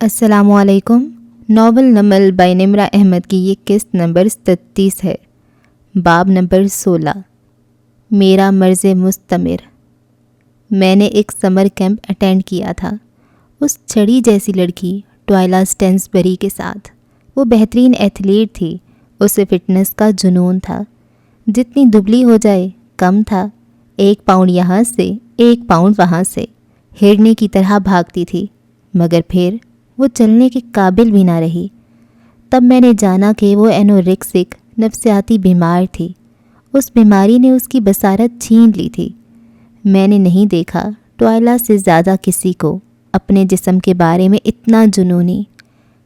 السلام علیکم۔ Novel Naml by نمرہ احمد کی یہ قسط نمبر 33 ہے۔ باب نمبر 16، میرا مرض مستمر۔ میں نے ایک سمر کیمپ اٹینڈ کیا تھا اس چھڑی جیسی لڑکی ٹوائلا سٹینسبری کے ساتھ۔ وہ بہترین ایتھلیٹ تھی، اسے فٹنس کا جنون تھا۔ جتنی دبلی ہو جائے کم تھا، 1 پاؤنڈ یہاں سے 1 پاؤنڈ وہاں سے، ہرنے کی طرح بھاگتی تھی، مگر پھر وہ چلنے کے قابل بھی نہ رہی۔ تب میں نے جانا کہ وہ اینوریکسک نفسیاتی بیمار تھی۔ اس بیماری نے اس کی بصارت چھین لی تھی۔ میں نے نہیں دیکھا ٹوائلا سے زیادہ کسی کو اپنے جسم کے بارے میں اتنا جنونی۔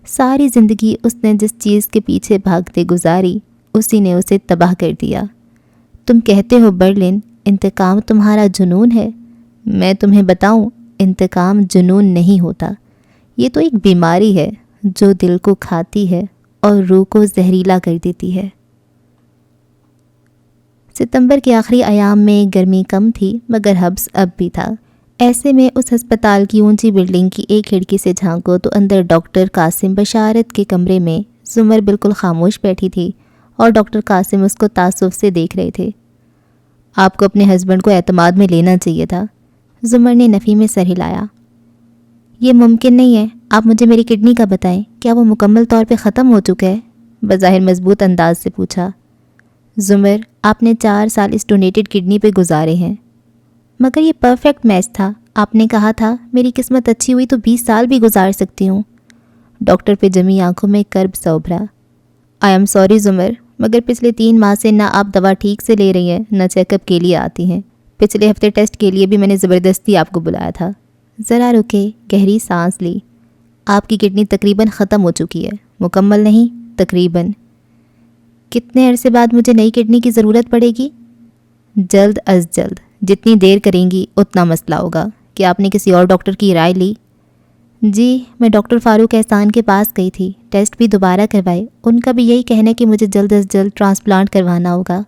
ساری زندگی اس نے جس چیز کے پیچھے بھاگتے گزاری، اسی نے اسے تباہ کر دیا۔ تم کہتے ہو برلن انتقام تمہارا جنون ہے، میں تمہیں بتاؤں انتقام جنون نہیں ہوتا، یہ تو ایک بیماری ہے جو دل کو کھاتی ہے اور روح کو زہریلا کر دیتی ہے۔ ستمبر کے آخری ایام میں گرمی کم تھی مگر حبس اب بھی تھا۔ ایسے میں اس ہسپتال کی اونچی بلڈنگ کی ایک کھڑکی سے جھانکو تو اندر ڈاکٹر قاسم بشارت کے کمرے میں زمر بالکل خاموش بیٹھی تھی اور ڈاکٹر قاسم اس کو تعصب سے دیکھ رہے تھے۔ آپ کو اپنے ہسبینڈ کو اعتماد میں لینا چاہیے تھا۔ زمر نے نفی میں سر ہلایا۔ یہ ممکن نہیں ہے، آپ مجھے میری کڈنی کا بتائیں، کیا وہ مکمل طور پہ ختم ہو چکا ہے؟ بظاہر مضبوط انداز سے پوچھا۔ زمر، آپ نے 4 سال اس ڈونیٹڈ کڈنی پہ گزارے ہیں۔ مگر یہ پرفیکٹ میچ تھا، آپ نے کہا تھا میری قسمت اچھی ہوئی تو 20 سال بھی گزار سکتی ہوں۔ ڈاکٹر پہ جمی آنکھوں میں کرب سا ابھرا۔ آئی ایم سوری زمر، مگر پچھلے 3 ماہ سے نہ آپ دوا ٹھیک سے لے رہی ہیں نہ چیک اپ کے لیے آتی ہیں۔ پچھلے ہفتے ٹیسٹ کے لیے بھی میں نے زبردستی آپ کو بلایا تھا۔ ذرا رکے، گہری سانس لی۔ آپ کی کڈنی تقریباً ختم ہو چکی ہے، مکمل نہیں، تقریباً۔ کتنے عرصے بعد مجھے نئی کڈنی کی ضرورت پڑے گی؟ جلد از جلد، جتنی دیر کریں گی اتنا مسئلہ ہوگا۔ کیا آپ نے کسی اور ڈاکٹر کی رائے لی؟ جی، میں ڈاکٹر فاروق احسان کے پاس گئی تھی، ٹیسٹ بھی دوبارہ کروائے، ان کا بھی یہی کہنا ہے کہ مجھے جلد از جلد ٹرانسپلانٹ کروانا ہوگا۔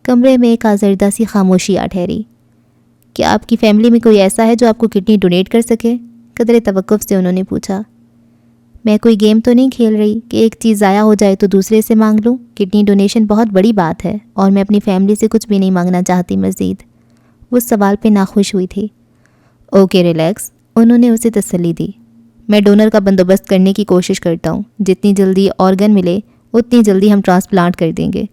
کمرے میں ایک آزردہ سی خاموشی آ ٹھہری۔ کیا آپ کی فیملی میں کوئی ایسا ہے جو آپ کو کڈنی ڈونیٹ کر سکے؟ قدرے توقف سے انہوں نے پوچھا۔ میں کوئی گیم تو نہیں کھیل رہی کہ ایک چیز ضائع ہو جائے تو دوسرے سے مانگ لوں۔ کڈنی ڈونیشن بہت بڑی بات ہے اور میں اپنی فیملی سے کچھ بھی نہیں مانگنا چاہتی مزید۔ وہ سوال پہ ناخوش ہوئی تھی۔ اوکے ریلیکس، انہوں نے اسے تسلی دی۔ میں ڈونر کا بندوبست کرنے کی کوشش کرتا ہوں، جتنی جلدی آرگن ملے اتنی جلدی ہم ٹرانسپلانٹ کر دیں گے،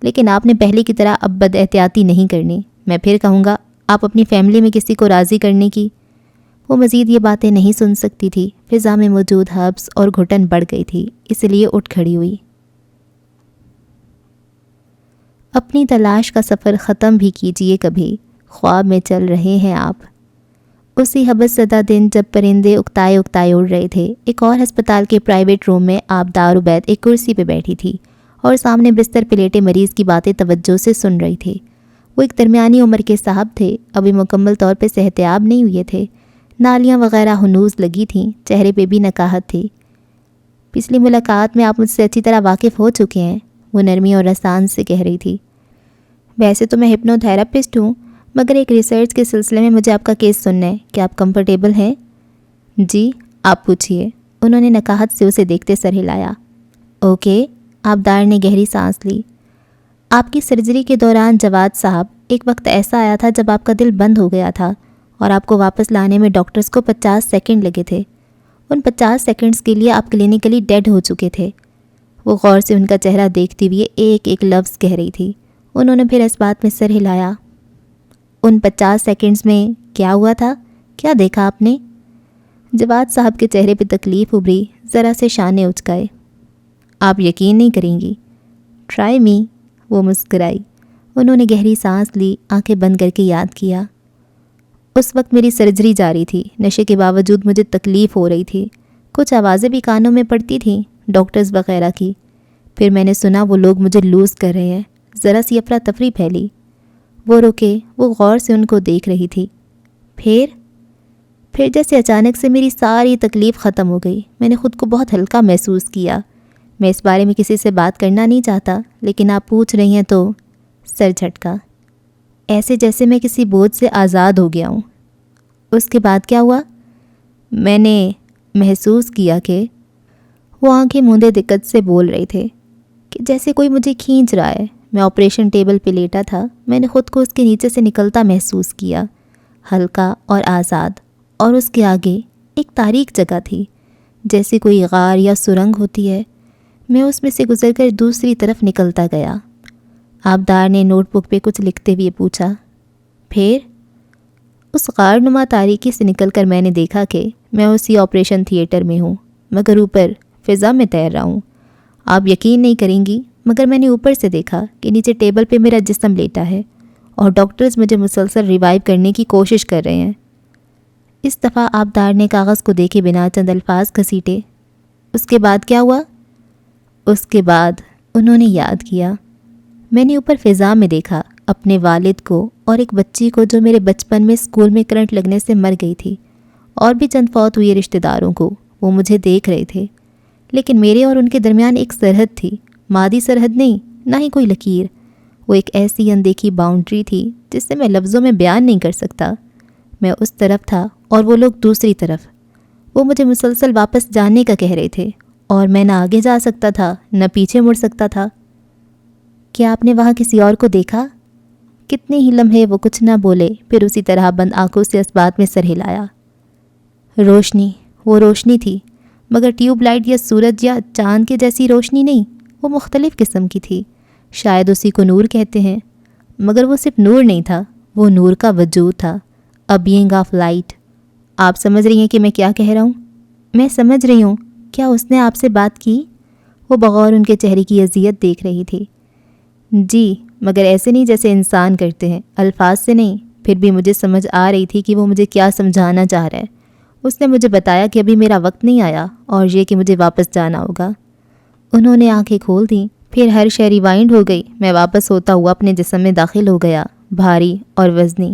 لیکن آپ نے پہلے کی طرح اب بد احتیاطی نہیں کرنی۔ میں پھر کہوں گا آپ اپنی فیملی میں کسی کو راضی کرنے کی۔ وہ مزید یہ باتیں نہیں سن سکتی تھی، فضا میں موجود حبس اور گھٹن بڑھ گئی تھی، اس لیے اٹھ کھڑی ہوئی۔ اپنی تلاش کا سفر ختم بھی کیجیے کبھی، خواب میں چل رہے ہیں آپ۔ اسی حبس زدہ دن جب پرندے اکتائے اکتائے اڑ رہے تھے، ایک اور ہسپتال کے پرائیویٹ روم میں آبدار عبید ایک کرسی پہ بیٹھی تھی اور سامنے بستر پہ لیٹے مریض کی باتیں توجہ سے سن رہی تھی۔ وہ ایک درمیانی عمر کے صاحب تھے، ابھی مکمل طور پہ صحتیاب نہیں ہوئے تھے، نالیاں وغیرہ ہنوز لگی تھیں، چہرے پہ بھی نکاہت تھی۔ پچھلی ملاقات میں آپ مجھ سے اچھی طرح واقف ہو چکے ہیں، وہ نرمی اور رسان سے کہہ رہی تھی۔ ویسے تو میں ہپنو تھراپسٹ ہوں، مگر ایک ریسرچ کے سلسلے میں مجھے آپ کا کیس سننا ہے، کیا آپ کمفرٹیبل ہیں؟ جی، آپ پوچھیے، انہوں نے نکاہت سے اسے دیکھتے سر ہلایا۔ اوکے، آبدار نے گہری سانس لی۔ آپ کی سرجری کے دوران جواد صاحب، ایک وقت ایسا آیا تھا جب آپ کا دل بند ہو گیا تھا اور آپ کو واپس لانے میں ڈاکٹرز کو 50 سیکنڈ لگے تھے۔ ان 50 سیکنڈز کے لیے آپ کلینیکلی ڈیڈ ہو چکے تھے۔ وہ غور سے ان کا چہرہ دیکھتی ہوئے ایک ایک لفظ کہہ رہی تھی۔ انہوں نے پھر اس بات میں سر ہلایا۔ ان 50 سیکنڈز میں کیا ہوا تھا؟ کیا دیکھا آپ نے؟ جواد صاحب کے چہرے پہ تکلیف ابھری، ذرا سے شانے اچکائے۔ آپ یقین نہیں کریں گی۔ ٹرائی می، وہ مسکرائی۔ انہوں نے گہری سانس لی، آنکھیں بند کر کے یاد کیا۔ اس وقت میری سرجری جاری تھی، نشے کے باوجود مجھے تکلیف ہو رہی تھی، کچھ آوازیں بھی کانوں میں پڑتی تھیں، ڈاکٹرز وغیرہ کی۔ پھر میں نے سنا وہ لوگ مجھے لوز کر رہے ہیں، ذرا سی افراتفری پھیلی۔ وہ رکے، وہ غور سے ان کو دیکھ رہی تھی۔ پھر جیسے اچانک سے میری ساری تکلیف ختم ہو گئی، میں نے خود کو بہت ہلکا محسوس کیا۔ میں اس بارے میں کسی سے بات کرنا نہیں چاہتا، لیکن آپ پوچھ رہی ہیں تو سر جھٹکا، ایسے جیسے میں کسی بوجھ سے آزاد ہو گیا ہوں۔ اس کے بعد کیا ہوا؟ میں نے محسوس کیا کہ وہ آنکھیں موندے دقت سے بول رہے تھے کہ جیسے کوئی مجھے کھینچ رہا ہے۔ میں آپریشن ٹیبل پہ لیٹا تھا۔ میں نے خود کو اس کے نیچے سے نکلتا محسوس کیا، ہلکا اور آزاد، اور اس کے آگے ایک تاریک جگہ تھی، جیسے کوئی غار یا سرنگ ہوتی ہے۔ میں اس میں سے گزر کر دوسری طرف نکلتا گیا۔ آبدار نے نوٹ بک پہ کچھ لکھتے ہوئے پوچھا، پھر؟ اس غار نما تاریکی سے نکل کر میں نے دیکھا کہ میں اسی آپریشن تھیٹر میں ہوں، مگر اوپر فضا میں تیر رہا ہوں۔ آپ یقین نہیں کریں گی، مگر میں نے اوپر سے دیکھا کہ نیچے ٹیبل پہ میرا جسم لیٹا ہے اور ڈاکٹرز مجھے مسلسل ریوائیو کرنے کی کوشش کر رہے ہیں۔ اس دفعہ آبدار نے کاغذ کو دیکھے بنا چند الفاظ گھسیٹے۔ اس کے بعد کیا ہوا؟ اس کے بعد انہوں نے یاد کیا۔ میں نے اوپر فضا میں دیکھا اپنے والد کو اور ایک بچی کو جو میرے بچپن میں اسکول میں کرنٹ لگنے سے مر گئی تھی، اور بھی چند فوت ہوئے رشتہ داروں کو۔ وہ مجھے دیکھ رہے تھے، لیکن میرے اور ان کے درمیان ایک سرحد تھی، مادی سرحد نہیں، نہ ہی کوئی لکیر۔ وہ ایک ایسی اندیکھی باؤنڈری تھی جسے میں لفظوں میں بیان نہیں کر سکتا۔ میں اس طرف تھا اور وہ لوگ دوسری طرف۔ وہ مجھے مسلسل واپس جانے کا کہہ رہے تھے، اور میں نہ آگے جا سکتا تھا نہ پیچھے مڑ سکتا تھا۔ کیا آپ نے وہاں کسی اور کو دیکھا؟ کتنے ہی لمحے وہ کچھ نہ بولے، پھر اسی طرح بند آنکھوں سے اس بات میں سر ہلایا۔ روشنی، وہ روشنی تھی، مگر ٹیوب لائٹ یا سورج یا چاند کے جیسی روشنی نہیں۔ وہ مختلف قسم کی تھی۔ شاید اسی کو نور کہتے ہیں، مگر وہ صرف نور نہیں تھا، وہ نور کا وجود تھا، a being of light۔ آپ سمجھ رہی ہیں کہ میں کیا کہہ رہا ہوں؟ میں سمجھ رہی ہوں۔ کیا اس نے آپ سے بات کی؟ وہ بغور ان کے چہرے کی اذیت دیکھ رہی تھی۔ جی، مگر ایسے نہیں جیسے انسان کرتے ہیں، الفاظ سے نہیں۔ پھر بھی مجھے سمجھ آ رہی تھی کہ وہ مجھے کیا سمجھانا چاہ رہا ہے۔ اس نے مجھے بتایا کہ ابھی میرا وقت نہیں آیا، اور یہ کہ مجھے واپس جانا ہوگا۔ انہوں نے آنکھیں کھول دیں، پھر ہر شے ریوائنڈ ہو گئی۔ میں واپس ہوتا ہوا اپنے جسم میں داخل ہو گیا، بھاری اور وزنی۔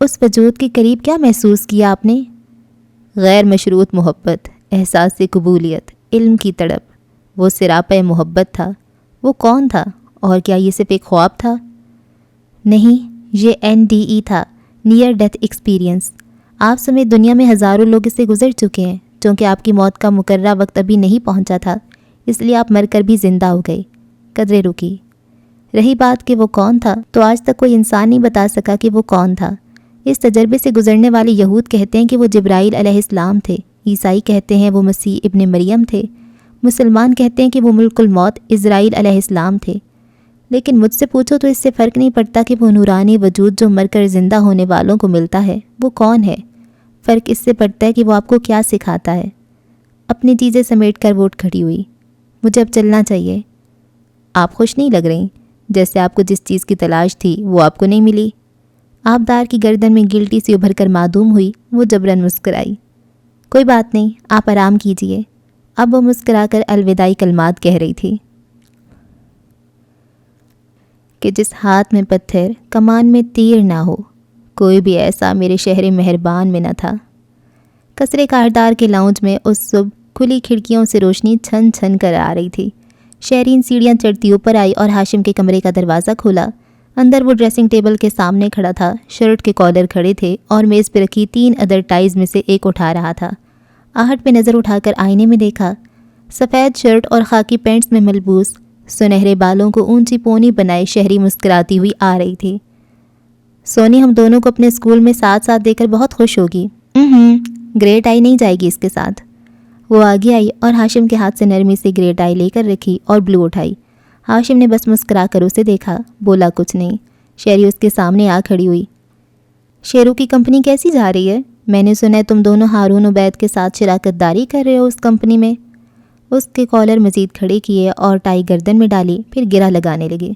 اس وجود کے قریب کیا محسوس کیا آپ نے؟ غیر مشروط محبت، احساس قبولیت، علم کی تڑپ۔ وہ سراپہ محبت تھا۔ وہ کون تھا؟ اور کیا یہ صرف ایک خواب تھا؟ نہیں، یہ NDE تھا، نیئر ڈیتھ ایکسپیرینس۔ آپ سمیت دنیا میں ہزاروں لوگ اس سے گزر چکے ہیں۔ چونکہ آپ کی موت کا مقررہ وقت ابھی نہیں پہنچا تھا، اس لیے آپ مر کر بھی زندہ ہو گئے۔ قدرے رکی۔ رہی بات کہ وہ کون تھا، تو آج تک کوئی انسان نہیں بتا سکا کہ وہ کون تھا۔ اس تجربے سے گزرنے والے یہود کہتے ہیں کہ وہ جبرائیل علیہ السلام تھے، عیسائی کہتے ہیں وہ مسیح ابن مریم تھے، مسلمان کہتے ہیں کہ وہ ملک الموت عزرائیل علیہ السلام تھے۔ لیکن مجھ سے پوچھو تو اس سے فرق نہیں پڑتا کہ وہ نورانی وجود جو مر کر زندہ ہونے والوں کو ملتا ہے وہ کون ہے۔ فرق اس سے پڑتا ہے کہ وہ آپ کو کیا سکھاتا ہے۔ اپنی چیزیں سمیٹ کر وہ اٹھ کھڑی ہوئی۔ مجھے اب چلنا چاہیے۔ آپ خوش نہیں لگ رہی، جیسے آپ کو جس چیز کی تلاش تھی وہ آپ کو نہیں ملی۔ آبدار کی گردن میں گلٹی سی ابھر کر معدوم ہوئی۔ وہ جبراً مسکرائی۔ کوئی بات نہیں، آپ آرام کیجئے۔ اب وہ مسکرا کر الوداعی کلمات کہہ رہی تھی کہ جس ہاتھ میں پتھر کمان میں تیر نہ ہو، کوئی بھی ایسا میرے شہر مہربان میں نہ تھا۔ کثرے کاردار کے لاؤنج میں اس صبح کھلی کھڑکیوں سے روشنی چھن چھن کر آ رہی تھی۔ شہرین سیڑھیاں چڑھتی اوپر آئی اور ہاشم کے کمرے کا دروازہ کھولا۔ اندر وہ ڈریسنگ ٹیبل کے سامنے کھڑا تھا، شرٹ کے کالر کھڑے تھے اور میز پہ رکھی 3 ادر ٹائز میں سے ایک اٹھا رہا تھا۔ آہٹ پہ نظر اٹھا کر آئینے میں دیکھا، سفید شرٹ اور خاکی پینٹس میں ملبوس، سنہرے بالوں کو اونچی پونی بنائے شہری مسکراتی ہوئی آ رہی تھی۔ سونی ہم دونوں کو اپنے اسکول میں ساتھ ساتھ دیکھ کر بہت خوش ہوگی۔ گرے ٹائی نہیں جائے گی اس کے ساتھ۔ وہ آگے آئی اور ہاشم کے ہاتھ سے نرمی سے گرے ٹائی لے کر رکھی اور بلو اٹھائی۔ ہاشم نے بس مسکرا کر اسے دیکھا، بولا کچھ نہیں۔ شہری اس کے سامنے آ کھڑی ہوئی۔ شیرو کی کمپنی کیسی جا رہی ہے؟ میں نے سنا ہے تم دونوں ہارون عبید کے ساتھ شراکت داری کر رہے ہو اس کمپنی میں۔ اس کے کالر مزید کھڑے کیے اور ٹائی گردن میں ڈالی، پھر گرہ لگانے لگی۔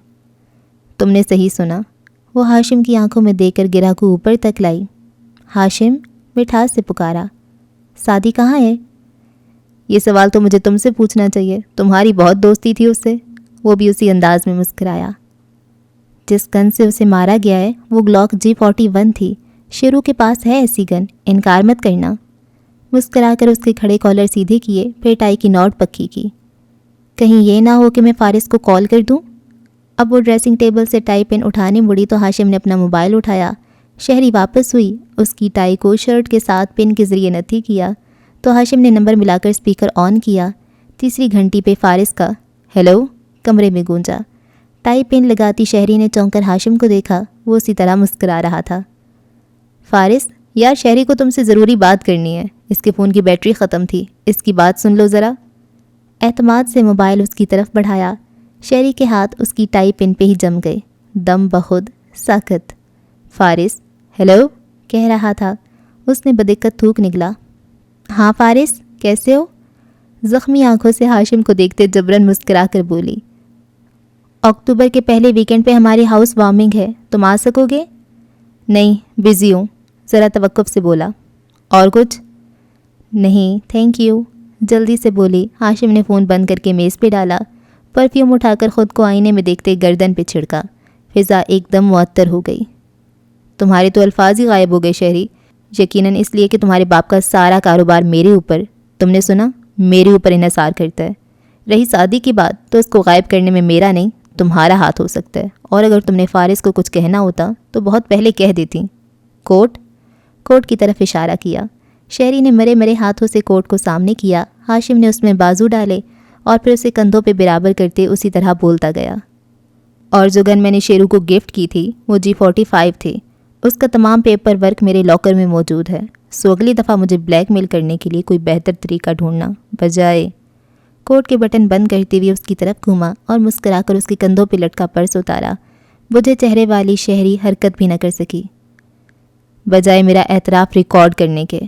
تم نے صحیح سنا۔ وہ ہاشم کی آنکھوں میں دیکھ کر گرہ کو اوپر تک لائی۔ ہاشم، مٹھاس سے پکارا۔ سادی کہاں ہے؟ یہ سوال تو مجھے تم سے پوچھنا چاہیے، تمہاری بہت دوستی تھی اس سے۔ وہ بھی اسی انداز میں مسکرایا۔ جس گن سے اسے مارا گیا ہے وہ گلاک G41 تھی۔ شیرو کے پاس ہے ایسی گن، انکار مت کرنا۔ مسکرا کر اس کے کھڑے کالر سیدھے کیے، پھر ٹائی کی نوٹ پکی کی۔ کہیں یہ نہ ہو کہ میں فارس کو کال کر دوں۔ اب وہ ڈریسنگ ٹیبل سے ٹائی پن اٹھانے مڑی تو ہاشم نے اپنا موبائل اٹھایا۔ شہری واپس ہوئی، اس کی ٹائی کو شرٹ کے ساتھ پن کے ذریعے نتھی کیا تو ہاشم نے نمبر ملا کر اسپیکر آن کیا۔ تیسری گھنٹی پہ فارس کا ہیلو کمرے میں گونجا۔ ٹائی پن لگاتی شہری نے چونک کر ہاشم کو دیکھا، وہ اسی طرح مسکرا رہا تھا۔ فارس، یار شہری کو تم سے ضروری بات کرنی ہے، اس کے فون کی بیٹری ختم تھی، اس کی بات سن لو ذرا۔ اعتماد سے موبائل اس کی طرف بڑھایا۔ شہری کے ہاتھ اس کی ٹائی پن پہ ہی جم گئے، دم بخود ساکت۔ فارس ہیلو کہہ رہا تھا، اس نے بدقت تھوک نکلا۔ ہاں فارس کیسے ہو؟ زخمی آنکھوں سے ہاشم کو دیکھتے جبرن مسکرا کر بولی۔ اکتوبر کے پہلے ویکنڈ پہ ہماری ہاؤس وارمنگ ہے، تم آ سکو گے؟ نہیں بزی ہوں، ذرا توقف سے بولا۔ اور کچھ؟ نہیں تھینک یو، جلدی سے بولی۔ ہاشم نے فون بند کر کے میز پہ ڈالا، پرفیوم اٹھا کر خود کو آئینے میں دیکھتے گردن پہ چھڑکا۔ فضا ایک دم معطر ہو گئی۔ تمہارے تو الفاظ ہی غائب ہو گئے شہری، یقیناً اس لیے کہ تمہارے باپ کا سارا کاروبار میرے اوپر، تم نے سنا، میرے اوپر انحصار کرتا ہے۔ رہی شادی کی بات تو اس کو غائب کرنے میں میرا نہیں تمہارا ہاتھ ہو سکتا ہے، اور اگر تم نے فارس کو کچھ کہنا ہوتا تو بہت پہلے کہہ دیتی۔ کوٹ کی طرف اشارہ کیا۔ شہری نے مرے مرے ہاتھوں سے کوٹ کو سامنے کیا۔ ہاشم نے اس میں بازو ڈالے اور پھر اسے کندھوں پہ برابر کرتے اسی طرح بولتا گیا۔ اور جو گن میں نے شیرو کو گفٹ کی تھی وہ G45 تھی، اس کا تمام پیپر ورک میرے لاکر میں موجود ہے، سو اگلی دفعہ مجھے بلیک میل کرنے کے لیے کوئی بہتر طریقہ ڈھونڈنا بجائے۔ کوٹ کے بٹن بند کرتے ہوئے اس کی طرف گھوما اور مسکرا کر اس کے کندھوں پہ لٹکا پرس اتارا۔ بجھے چہرے والی شہری حرکت بھی نہ کر سکی، بجائے میرا اعتراف ریکارڈ کرنے کے۔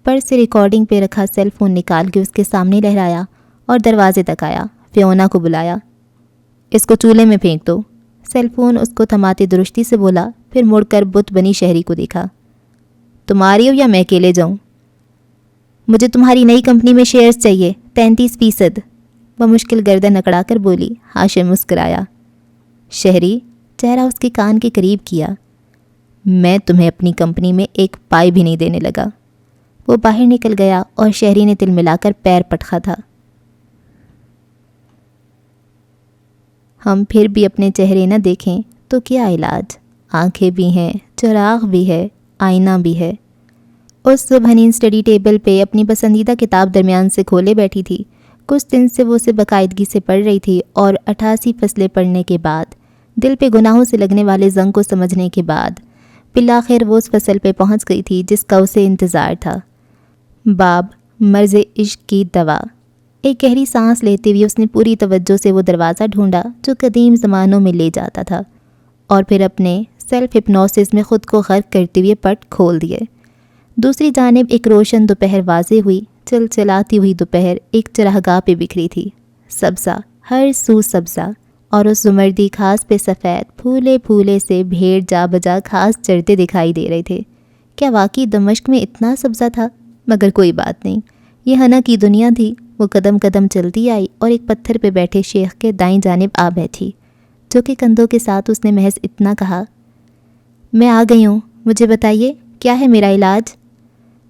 پرس سے ریکارڈنگ پہ رکھا سیل فون نکال کے اس کے سامنے لہرایا اور دروازے تک آیا۔ فیونا کو بلایا۔ اس کو چولہے میں پھینک دو، سیل فون اس کو تھماتے درستی سے بولا، پھر مڑ کر بت بنی شہری کو دیکھا۔ تمہاری ہو یا میں اکیلے جاؤں؟ مجھے تمہاری نئی کمپنی میں شیئرز چاہیے 33%، وہ مشکل گردن اکڑا کر بولی۔ ہاشم مسکرایا۔ شہری چہرہ اس کے کان کے قریب کیا۔ میں تمہیں اپنی کمپنی میں ایک پائی بھی نہیں دینے لگا۔ وہ باہر نکل گیا اور شہری نے تل ملا کر پیر پٹکا تھا۔ ہم پھر بھی اپنے چہرے نہ دیکھیں تو کیا علاج؟ آنکھیں بھی ہیں، چراغ بھی ہے، آئینہ بھی ہے۔ اس صبح حنین اسٹڈی ٹیبل پہ اپنی پسندیدہ کتاب درمیان سے کھولے بیٹھی تھی۔ کچھ دن سے وہ اسے باقاعدگی سے پڑھ رہی تھی اور 88 فصلیں پڑھنے کے بعد، دل پہ گناہوں سے لگنے والے زنگ کو سمجھنے کے بعد، بالآخر وہ اس فصل پہ پہنچ گئی تھی جس کا اسے انتظار تھا۔ باب مرض عشق کی دوا۔ ایک گہری سانس لیتے ہوئے اس نے پوری توجہ سے وہ دروازہ ڈھونڈا جو قدیم زمانوں میں لے جاتا تھا، اور پھر اپنے سیلف ہپنوسس میں خود کو غرق کرتے ہوئے پٹ کھول دیے۔ دوسری جانب ایک روشن دوپہر واضح ہوئی، چلچلاتی ہوئی دوپہر ایک چراگاہ پہ بکھری تھی، سبزہ ہر سو سبزہ، اور اس زمردی گھاس پہ سفید پھولے پھولے سے بھیڑ جا بجا گھاس چرتے دکھائی دے رہے تھے۔ کیا واقعی دمشق میں اتنا سبزہ تھا؟ مگر کوئی بات نہیں، یہ ہنا کی دنیا تھی۔ وہ قدم قدم چلتی آئی اور ایک پتھر پہ بیٹھے شیخ کے دائیں جانب آ بیٹھی، جو کہ کندھوں کے ساتھ اس نے محض اتنا کہا، میں آ گئی ہوں، مجھے بتائیے کیا ہے میرا علاج؟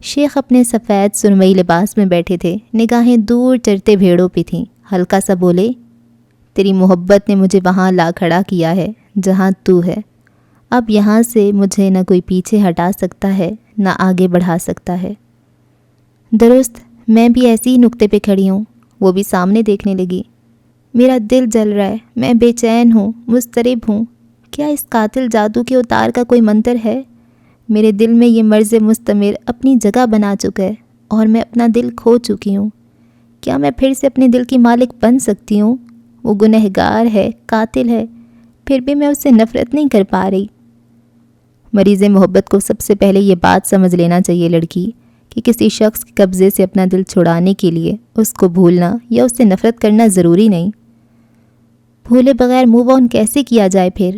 شیخ اپنے سفید سرمئی لباس میں بیٹھے تھے، نگاہیں دور چرتے بھیڑوں پہ تھیں۔ ہلکا سا بولے، تیری محبت نے مجھے وہاں لا کھڑا کیا ہے جہاں تو ہے، اب یہاں سے مجھے نہ کوئی پیچھے ہٹا سکتا ہے نہ آگے بڑھا سکتا ہے۔ درست، میں بھی ایسی ہی نقطے پہ کھڑی ہوں۔ وہ بھی سامنے دیکھنے لگی۔ میرا دل جل رہا ہے، میں بے چین ہوں، مضطرب ہوں۔ کیا اس قاتل جادو کے اتار کا کوئی منتر ہے؟ میرے دل میں یہ مرض مستمر اپنی جگہ بنا چکا ہے اور میں اپنا دل کھو چکی ہوں۔ کیا میں پھر سے اپنے دل کی مالک بن سکتی ہوں؟ وہ گنہگار ہے، قاتل ہے، پھر بھی میں اس سے نفرت نہیں کر پا رہی۔ مریض محبت کو سب سے پہلے یہ بات سمجھ لینا چاہیے لڑکی، کہ کسی شخص کے قبضے سے اپنا دل چھڑانے کے لیے اس کو بھولنا یا اس سے نفرت کرنا ضروری نہیں۔ بھولے بغیر موو آن کیسے کیا جائے پھر؟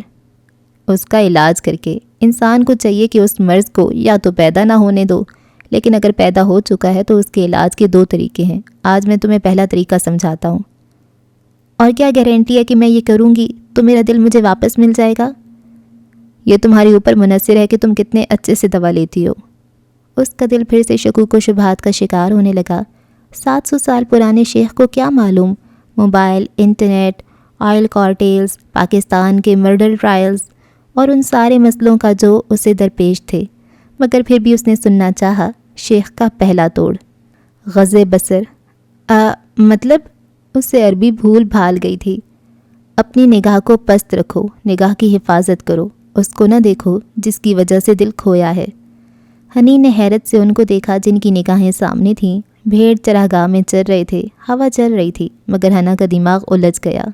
اس کا علاج کر کے۔ انسان کو چاہیے کہ اس مرض کو یا تو پیدا نہ ہونے دو، لیکن اگر پیدا ہو چکا ہے تو اس کے علاج کے 2 طریقے ہیں۔ آج میں تمہیں پہلا طریقہ سمجھاتا ہوں۔ اور کیا گارنٹی ہے کہ میں یہ کروں گی تو میرا دل مجھے واپس مل جائے گا؟ یہ تمہارے اوپر منحصر ہے کہ تم کتنے اچھے سے دوا لیتی ہو۔ اس کا دل پھر سے شکوک و شبہات کا شکار ہونے لگا۔ 700 سال پرانے شیخ کو کیا معلوم موبائل، انٹرنیٹ، آئل کارٹیلز، پاکستان کے مرڈر ٹرائلز اور ان سارے مسئلوں کا جو اسے درپیش تھے، مگر پھر بھی اس نے سننا چاہا۔ شیخ کا پہلا توڑ، غض بصر مطلب اسے عربی بھول بھال گئی تھی۔ اپنی نگاہ کو پست رکھو، نگاہ کی حفاظت کرو، اس کو نہ دیکھو جس کی وجہ سے دل کھویا ہے۔ حنین نے حیرت سے ان کو دیکھا جن کی نگاہیں سامنے تھیں۔ بھیڑ چراگاہ میں چر رہے تھے، ہوا چل رہی تھی، مگر حنا کا دماغ الجھ گیا۔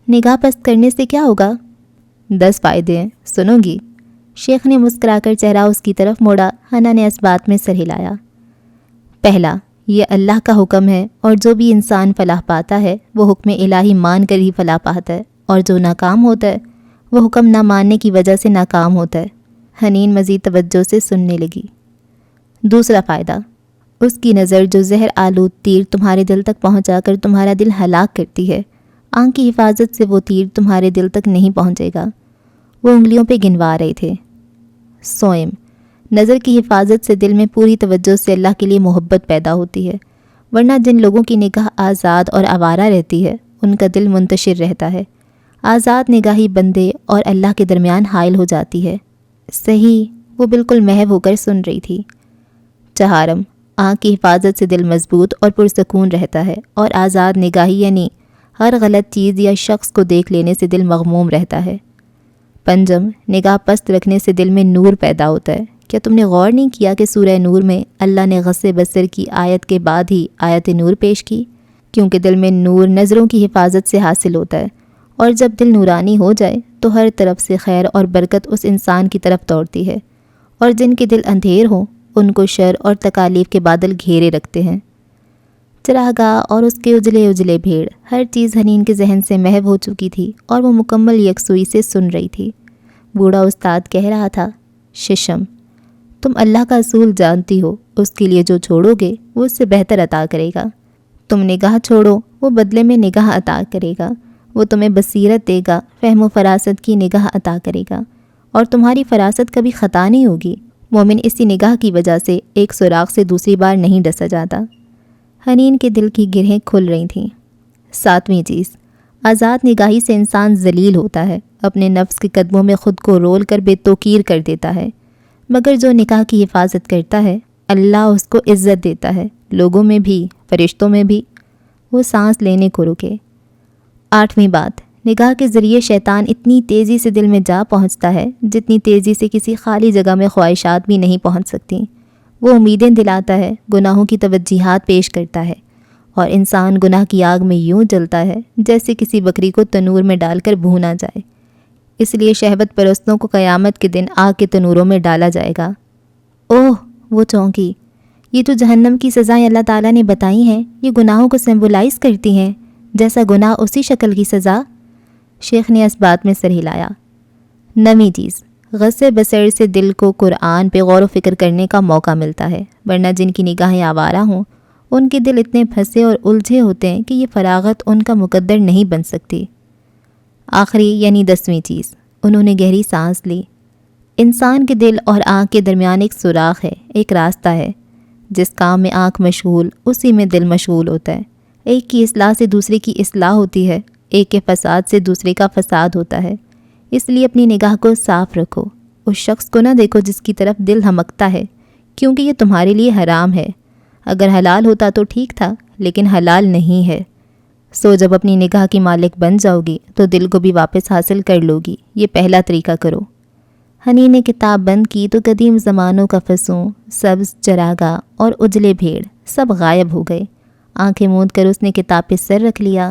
نگاہ پست کرنے سے کیا ہوگا؟ 10 فائدے ہیں، سنو گی؟ شیخ نے مسکرا کر چہرہ اس کی طرف موڑا۔ حنا نے اس بات میں سر ہلایا۔ پہلا، یہ اللہ کا حکم ہے، اور جو بھی انسان فلاح پاتا ہے وہ حکم الہی مان کر ہی فلاح پاتا ہے، اور جو ناکام ہوتا ہے وہ حکم نہ ماننے کی وجہ سے ناکام ہوتا ہے۔ حنین مزید توجہ سے سننے لگی۔ دوسرا فائدہ، اس کی نظر جو زہر آلود تیر تمہارے دل تک پہنچا کر تمہارا دل ہلاک کرتی ہے، آنکھ کی حفاظت سے وہ تیر تمہارے دل تک نہیں پہنچے گا۔ وہ انگلیوں پہ گنوا رہے تھے۔ سوئم، نظر کی حفاظت سے دل میں پوری توجہ سے اللہ کے لیے محبت پیدا ہوتی ہے، ورنہ جن لوگوں کی نگاہ آزاد اور آوارہ رہتی ہے ان کا دل منتشر رہتا ہے۔ آزاد نگاہی بندے اور اللہ کے درمیان حائل ہو جاتی ہے۔ صحیح، وہ بالکل محو ہو کر سن رہی تھی۔ چہارم، آنکھ کی حفاظت سے دل مضبوط اور پرسکون رہتا ہے، اور آزاد نگاہی یعنی ہر غلط چیز یا شخص کو دیکھ لینے سے دل مغموم رہتا ہے۔ پنجم، نگاہ پست رکھنے سے دل میں نور پیدا ہوتا ہے۔ کیا تم نے غور نہیں کیا کہ سورہ نور میں اللہ نے غص بصر کی آیت کے بعد ہی آیت نور پیش کی؟ کیونکہ دل میں نور نظروں کی حفاظت سے حاصل ہوتا ہے، اور جب دل نورانی ہو جائے تو ہر طرف سے خیر اور برکت اس انسان کی طرف دوڑتی ہے، اور جن کے دل اندھیر ہوں ان کو شر اور تکالیف کے بادل گھیرے رکھتے ہیں۔ چراگاہ اور اس کے اجلے اجلے بھیڑ، ہر چیز حنین کے ذہن سے محو ہو چکی تھی، اور وہ مکمل یکسوئی سے سن رہی تھی۔ بوڑھا استاد کہہ رہا تھا، ششم، تم اللہ کا اصول جانتی ہو، اس کے لیے جو چھوڑو گے وہ اس سے بہتر عطا کرے گا۔ تم نگاہ چھوڑو، وہ بدلے میں نگاہ عطا کرے گا۔ وہ تمہیں بصیرت دے گا، فہم و فراست کی نگاہ عطا کرے گا، اور تمہاری فراست کبھی خطا نہیں ہوگی۔ مومن اسی نگاہ کی وجہ سے ایک سوراخ سے دوسری بار نہیں ڈسا جاتا۔ حنین کے دل کی گرہیں کھل رہی تھیں۔ ساتویں چیز، آزاد نگاہی سے انسان ذلیل ہوتا ہے، اپنے نفس کے قدموں میں خود کو رول کر بے توقیر کر دیتا ہے، مگر جو نگاہ کی حفاظت کرتا ہے اللہ اس کو عزت دیتا ہے، لوگوں میں بھی فرشتوں میں بھی۔ وہ سانس لینے کو رکے۔ آٹھویں بات، نگاہ کے ذریعے شیطان اتنی تیزی سے دل میں جا پہنچتا ہے جتنی تیزی سے کسی خالی جگہ میں خواہشات بھی نہیں پہنچ سکتی۔ وہ امیدیں دلاتا ہے، گناہوں کی توجیہات پیش کرتا ہے، اور انسان گناہ کی آگ میں یوں جلتا ہے جیسے کسی بکری کو تنور میں ڈال کر بھونا جائے۔ اس لیے شہوت پرستوں کو قیامت کے دن آگ کے تنوروں میں ڈالا جائے گا۔ اوہ، وہ چونکی، یہ جو جہنم کی سزائیں اللہ تعالیٰ نے بتائی ہیں یہ گناہوں کو سمبولائز کرتی ہیں، جیسا گناہ اسی شکل کی سزا۔ شیخ نے اس بات میں سر ہلایا۔ نویں چیز، غصے بصر سے دل کو قرآن پہ غور و فکر کرنے کا موقع ملتا ہے، ورنہ جن کی نگاہیں آوارہ ہوں ان کے دل اتنے پھنسے اور الجھے ہوتے ہیں کہ یہ فراغت ان کا مقدر نہیں بن سکتی۔ آخری یعنی 10ویں چیز، انہوں نے گہری سانس لی۔ انسان کے دل اور آنکھ کے درمیان ایک سوراخ ہے، ایک راستہ ہے۔ جس کام میں آنکھ مشغول اسی میں دل مشغول ہوتا ہے۔ ایک کی اصلاح سے دوسرے کی اصلاح ہوتی ہے، ایک کے فساد سے دوسرے کا فساد ہوتا ہے۔ اس لیے اپنی نگاہ کو صاف رکھو، اس شخص کو نہ دیکھو جس کی طرف دل ہمکتا ہے، کیونکہ یہ تمہارے لیے حرام ہے۔ اگر حلال ہوتا تو ٹھیک تھا، لیکن حلال نہیں ہے۔ سو جب اپنی نگاہ کی مالک بن جاؤ گی تو دل کو بھی واپس حاصل کر لو گی۔ یہ پہلا طریقہ کرو۔ حنین نے کتاب بند کی تو قدیم زمانوں کا فسوں، سبز چراگاہ اور اجلے بھیڑ سب غائب ہو گئے۔ آنکھیں موند کر اس نے کتاب پہ سر رکھ لیا۔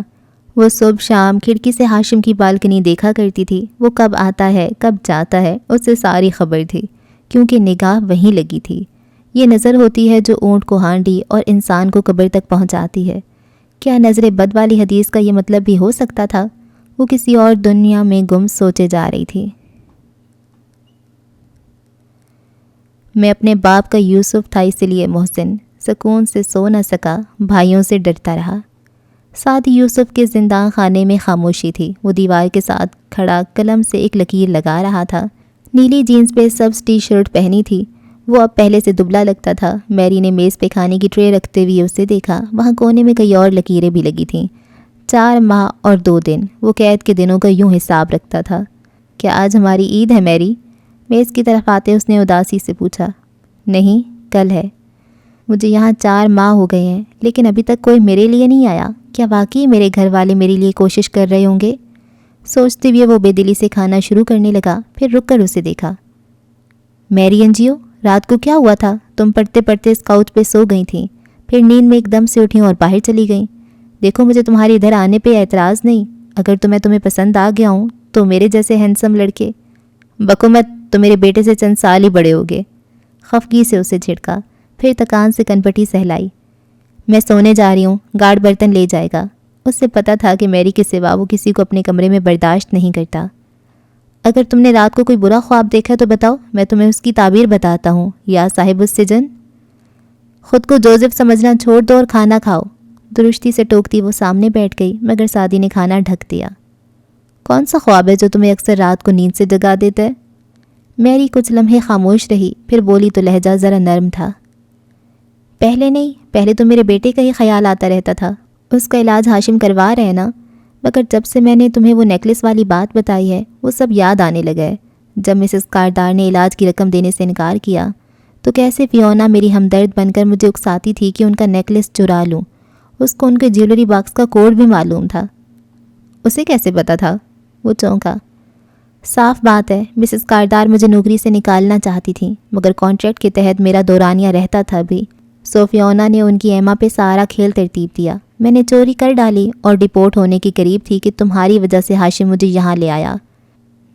وہ صبح شام کھڑکی سے ہاشم کی بالکنی دیکھا کرتی تھی۔ وہ کب آتا ہے کب جاتا ہے اس سے ساری خبر تھی، کیونکہ نگاہ وہیں لگی تھی۔ یہ نظر ہوتی ہے جو اونٹ کو ہانڈی اور انسان کو قبر تک پہنچاتی ہے۔ کیا نظر بد والی حدیث کا یہ مطلب بھی ہو سکتا تھا؟ وہ کسی اور دنیا میں گم سوچے جا رہی تھی۔ میں اپنے باپ کا یوسف تھا، اس لیے محسن سکون سے سو نہ سکا، بھائیوں سے ڈرتا رہا۔ ساتھ ہی یوسف کے زندان خانے میں خاموشی تھی۔ وہ دیوار کے ساتھ کھڑا قلم سے ایک لکیر لگا رہا تھا۔ نیلی جینس پہ سبز ٹی شرٹ پہنی تھی۔ وہ اب پہلے سے دبلا لگتا تھا۔ میری نے میز پہ کھانے کی ٹرے رکھتے ہوئے اسے دیکھا۔ وہاں کونے میں کئی اور لکیریں بھی لگی تھیں۔ 4 ماہ اور 2 دن۔ وہ قید کے دنوں کا یوں حساب رکھتا تھا۔ کیا آج ہماری عید ہے میری؟ میز کی طرف آتے اس نے اداسی سے پوچھا۔ نہیں، کل ہے۔ مجھے یہاں 4 ماہ ہو گئے ہیں لیکن ابھی تک کوئی میرے لیے نہیں آیا. کیا واقعی میرے گھر والے میرے لیے کوشش کر رہے ہوں گے؟ سوچتے ہوئے وہ بے دلی سے کھانا شروع کرنے لگا. پھر رک کر اسے دیکھا. میری انجیو، رات کو کیا ہوا تھا؟ تم پڑھتے پڑھتے اس کاؤچ پہ سو گئی تھیں، پھر نیند میں ایک دم سے اٹھیں اور باہر چلی گئیں. دیکھو مجھے تمہارے ادھر آنے پہ اعتراض نہیں، اگر تمہیں پسند آ گیا ہوں تو میرے جیسے ہینڈسم لڑکے. بکو مت، تو میرے بیٹے سے چند سال ہی بڑے ہوگے. خفگی سے اسے جھڑکا، پھر تکان سے کنپٹی سہلائی. میں سونے جا رہی ہوں، گارڈ برتن لے جائے گا. اس سے پتہ تھا کہ میری کے سوا وہ کسی کو اپنے کمرے میں برداشت نہیں کرتا. اگر تم نے رات کو کوئی برا خواب دیکھا تو بتاؤ، میں تمہیں اس کی تعبیر بتاتا ہوں. یا صاحب السجن، خود کو جوزف سمجھنا چھوڑ دو اور کھانا کھاؤ. درستی سے ٹوکتی وہ سامنے بیٹھ گئی، مگر سعدی نے کھانا ڈھک دیا. کون سا خواب ہے جو تمہیں اکثر رات کو نیند سے جگا دیتا ہے؟ میری کچھ لمحے خاموش رہی، پھر بولی تو لہجہ ذرا نرم تھا. پہلے نہیں، پہلے تو میرے بیٹے کا ہی خیال آتا رہتا تھا. اس کا علاج ہاشم کروا رہے ہیں نا، مگر جب سے میں نے تمہیں وہ نیکلس والی بات بتائی ہے وہ سب یاد آنے لگا ہے. جب مسز کاردار نے علاج کی رقم دینے سے انکار کیا تو کیسے فیونا میری ہمدرد بن کر مجھے اکساتی تھی کہ ان کا نیکلس چرا لوں. اس کو ان کے جیولری باکس کا کوڈ بھی معلوم تھا. اسے کیسے پتا تھا؟ وہ چونکا. صاف بات ہے، مسز کاردار مجھے نوکری سے نکالنا چاہتی تھیں، مگر کانٹریکٹ کے تحت میرا دورانیہ رہتا تھا بھی. سو فیونا نے ان کی ایما پہ سارا کھیل ترتیب دیا. میں نے چوری کر ڈالی اور ڈپورٹ ہونے کے قریب تھی کہ تمہاری وجہ سے ہاشم مجھے یہاں لے آیا.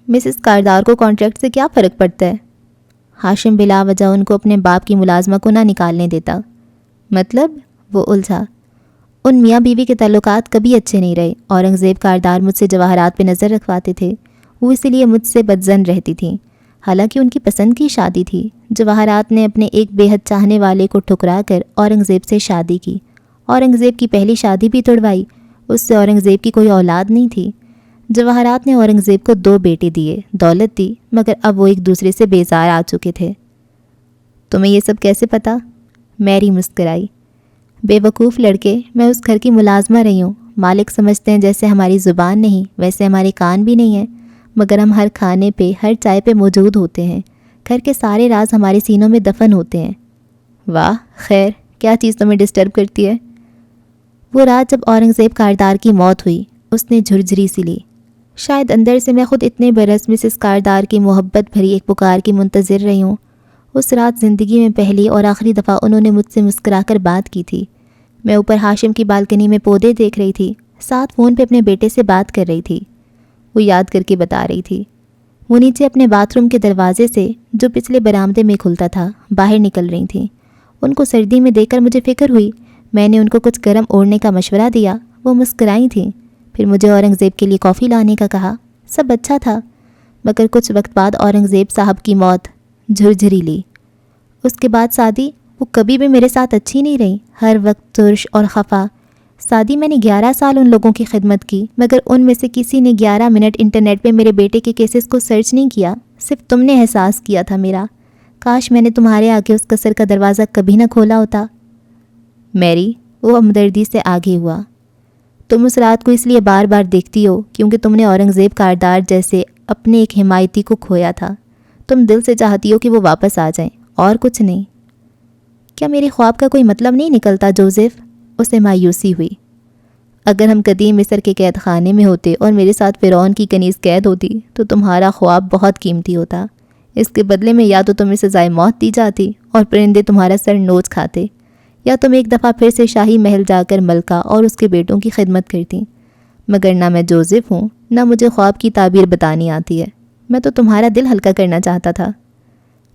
مسز کاردار کو کانٹریکٹ سے کیا فرق پڑتا ہے؟ ہاشم بلا وجہ ان کو اپنے باپ کی ملازمہ کو نہ نکالنے دیتا. مطلب؟ وہ الجھا. ان میاں بیوی کے تعلقات کبھی اچھے نہیں رہے. اورنگزیب کاردار مجھ سے جواہرات پہ نظر رکھواتے تھے، وہ اسی لیے مجھ سے بدظن رہتی تھیں. حالانکہ ان کی پسند کی شادی تھی. جواہرات نے اپنے ایک بے حد چاہنے والے کو ٹھکرا کر اورنگزیب سے شادی کی. اورنگزیب کی پہلی شادی بھی توڑوائی، اس سے اورنگزیب کی کوئی اولاد نہیں تھی. جواہرات نے اورنگزیب کو 2 بیٹے دیے، دولت دی، مگر اب وہ ایک دوسرے سے بیزار آ چکے تھے. تمہیں یہ سب کیسے پتا؟ میری مسکرائی. بے وقوف لڑکے، میں اس گھر کی ملازمہ رہی ہوں. مالک سمجھتے ہیں جیسے ہماری زبان نہیں ویسے ہمارے کان بھی نہیں ہیں، مگر ہم ہر کھانے پہ، ہر چائے پہ موجود ہوتے ہیں. گھر کے سارے راز ہمارے سینوں میں دفن ہوتے ہیں. واہ، خیر کیا چیز تمہیں ڈسٹرب کرتی ہے؟ وہ رات جب اورنگزیب کاردار کی موت ہوئی، اس نے جھرجھری سی لی. شاید اندر سے میں خود اتنے برس مسز کاردار کی محبت بھری ایک پکار کی منتظر رہی ہوں. اس رات زندگی میں پہلی اور آخری دفعہ انہوں نے مجھ سے مسکرا کر بات کی تھی. میں اوپر ہاشم کی بالکنی میں پودے دیکھ رہی تھی، ساتھ فون پہ اپنے بیٹے سے بات کر رہی تھی. وہ یاد کر کے بتا رہی تھی. وہ نیچے اپنے باتھ روم کے دروازے سے جو پچھلے برآمدے میں کھلتا تھا باہر نکل رہی تھیں. ان کو سردی میں دیکھ کر مجھے فکر ہوئی. میں نے ان کو کچھ گرم اوڑھنے کا مشورہ دیا. وہ مسکرائی تھیں. پھر مجھے اورنگزیب کے لیے کافی لانے کا کہا. سب اچھا تھا، مگر کچھ وقت بعد اورنگزیب صاحب کی موت جھرجھری لی. اس کے بعد سعدی، وہ کبھی بھی میرے ساتھ اچھی نہیں رہی، ہر وقت ترش اور خفا. سعدی، میں نے 11 سال ان لوگوں کی خدمت کی، مگر ان میں سے کسی نے 11 منٹ انٹرنیٹ پہ میرے بیٹے کے کیسز کو سرچ نہیں کیا. صرف تم نے احساس کیا تھا میرا. کاش میں نے تمہارے آگے اس قصر کا دروازہ کبھی نہ کھولا ہوتا. میری، وہ ہمدردی سے آگے ہوا. تم اس رات کو اس لیے بار بار دیکھتی ہو کیونکہ تم نے اورنگزیب کاردار جیسے اپنے ایک حمایتی کو کھویا تھا. تم دل سے چاہتی ہو کہ وہ واپس آ جائیں، اور کچھ نہیں. کیا میرے خواب کا کوئی مطلب نہیں نکلتا جوزف؟ اسے مایوسی ہوئی. اگر ہم قدیم مصر کے قید خانے میں ہوتے اور میرے ساتھ فرعون کی کنیز قید ہوتی تو تمہارا خواب بہت قیمتی ہوتا. اس کے بدلے میں یا تو تمہیں سزائے موت دی جاتی اور پرندے تمہارا سر نوچ کھاتے، یا تم ایک دفعہ پھر سے شاہی محل جا کر ملکہ اور اس کے بیٹوں کی خدمت کرتی. مگر نہ میں جوزف ہوں، نہ مجھے خواب کی تعبیر بتانی آتی ہے. میں تو تمہارا دل ہلکا کرنا چاہتا تھا.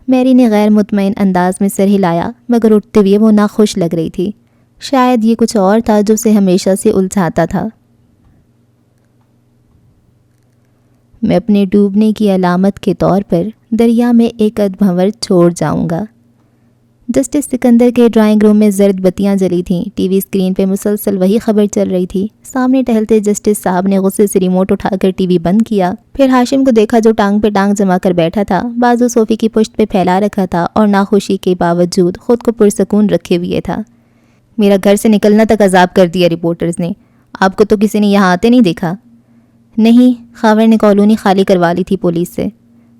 میری نے غیر مطمئن انداز میں سر ہلایا، مگر اٹھتے ہوئے وہ ناخوش لگ رہی تھی. شاید یہ کچھ اور تھا جو اسے ہمیشہ سے الجھاتا تھا. میں اپنے ڈوبنے کی علامت کے طور پر دریا میں ایک ادبھنور چھوڑ جاؤں گا. جسٹس سکندر کے ڈرائنگ روم میں زرد بتیاں جلی تھیں. ٹی وی اسکرین پہ مسلسل وہی خبر چل رہی تھی. سامنے ٹہلتے جسٹس صاحب نے غصے سے ریموٹ اٹھا کر ٹی وی بند کیا. پھر ہاشم کو دیکھا جو ٹانگ پہ ٹانگ جما کر بیٹھا تھا، بازو صوفے کی پشت پہ پھیلا رکھا تھا اور ناخوشی کے باوجود خود کو پرسکون رکھے ہوئے تھا. میرا گھر سے نکلنا تک عذاب کر دیا رپورٹرز نے. آپ کو تو کسی نے یہاں آتے نہیں دیکھا؟ نہیں، خاور نے کالونی خالی کروا لی تھی پولیس سے.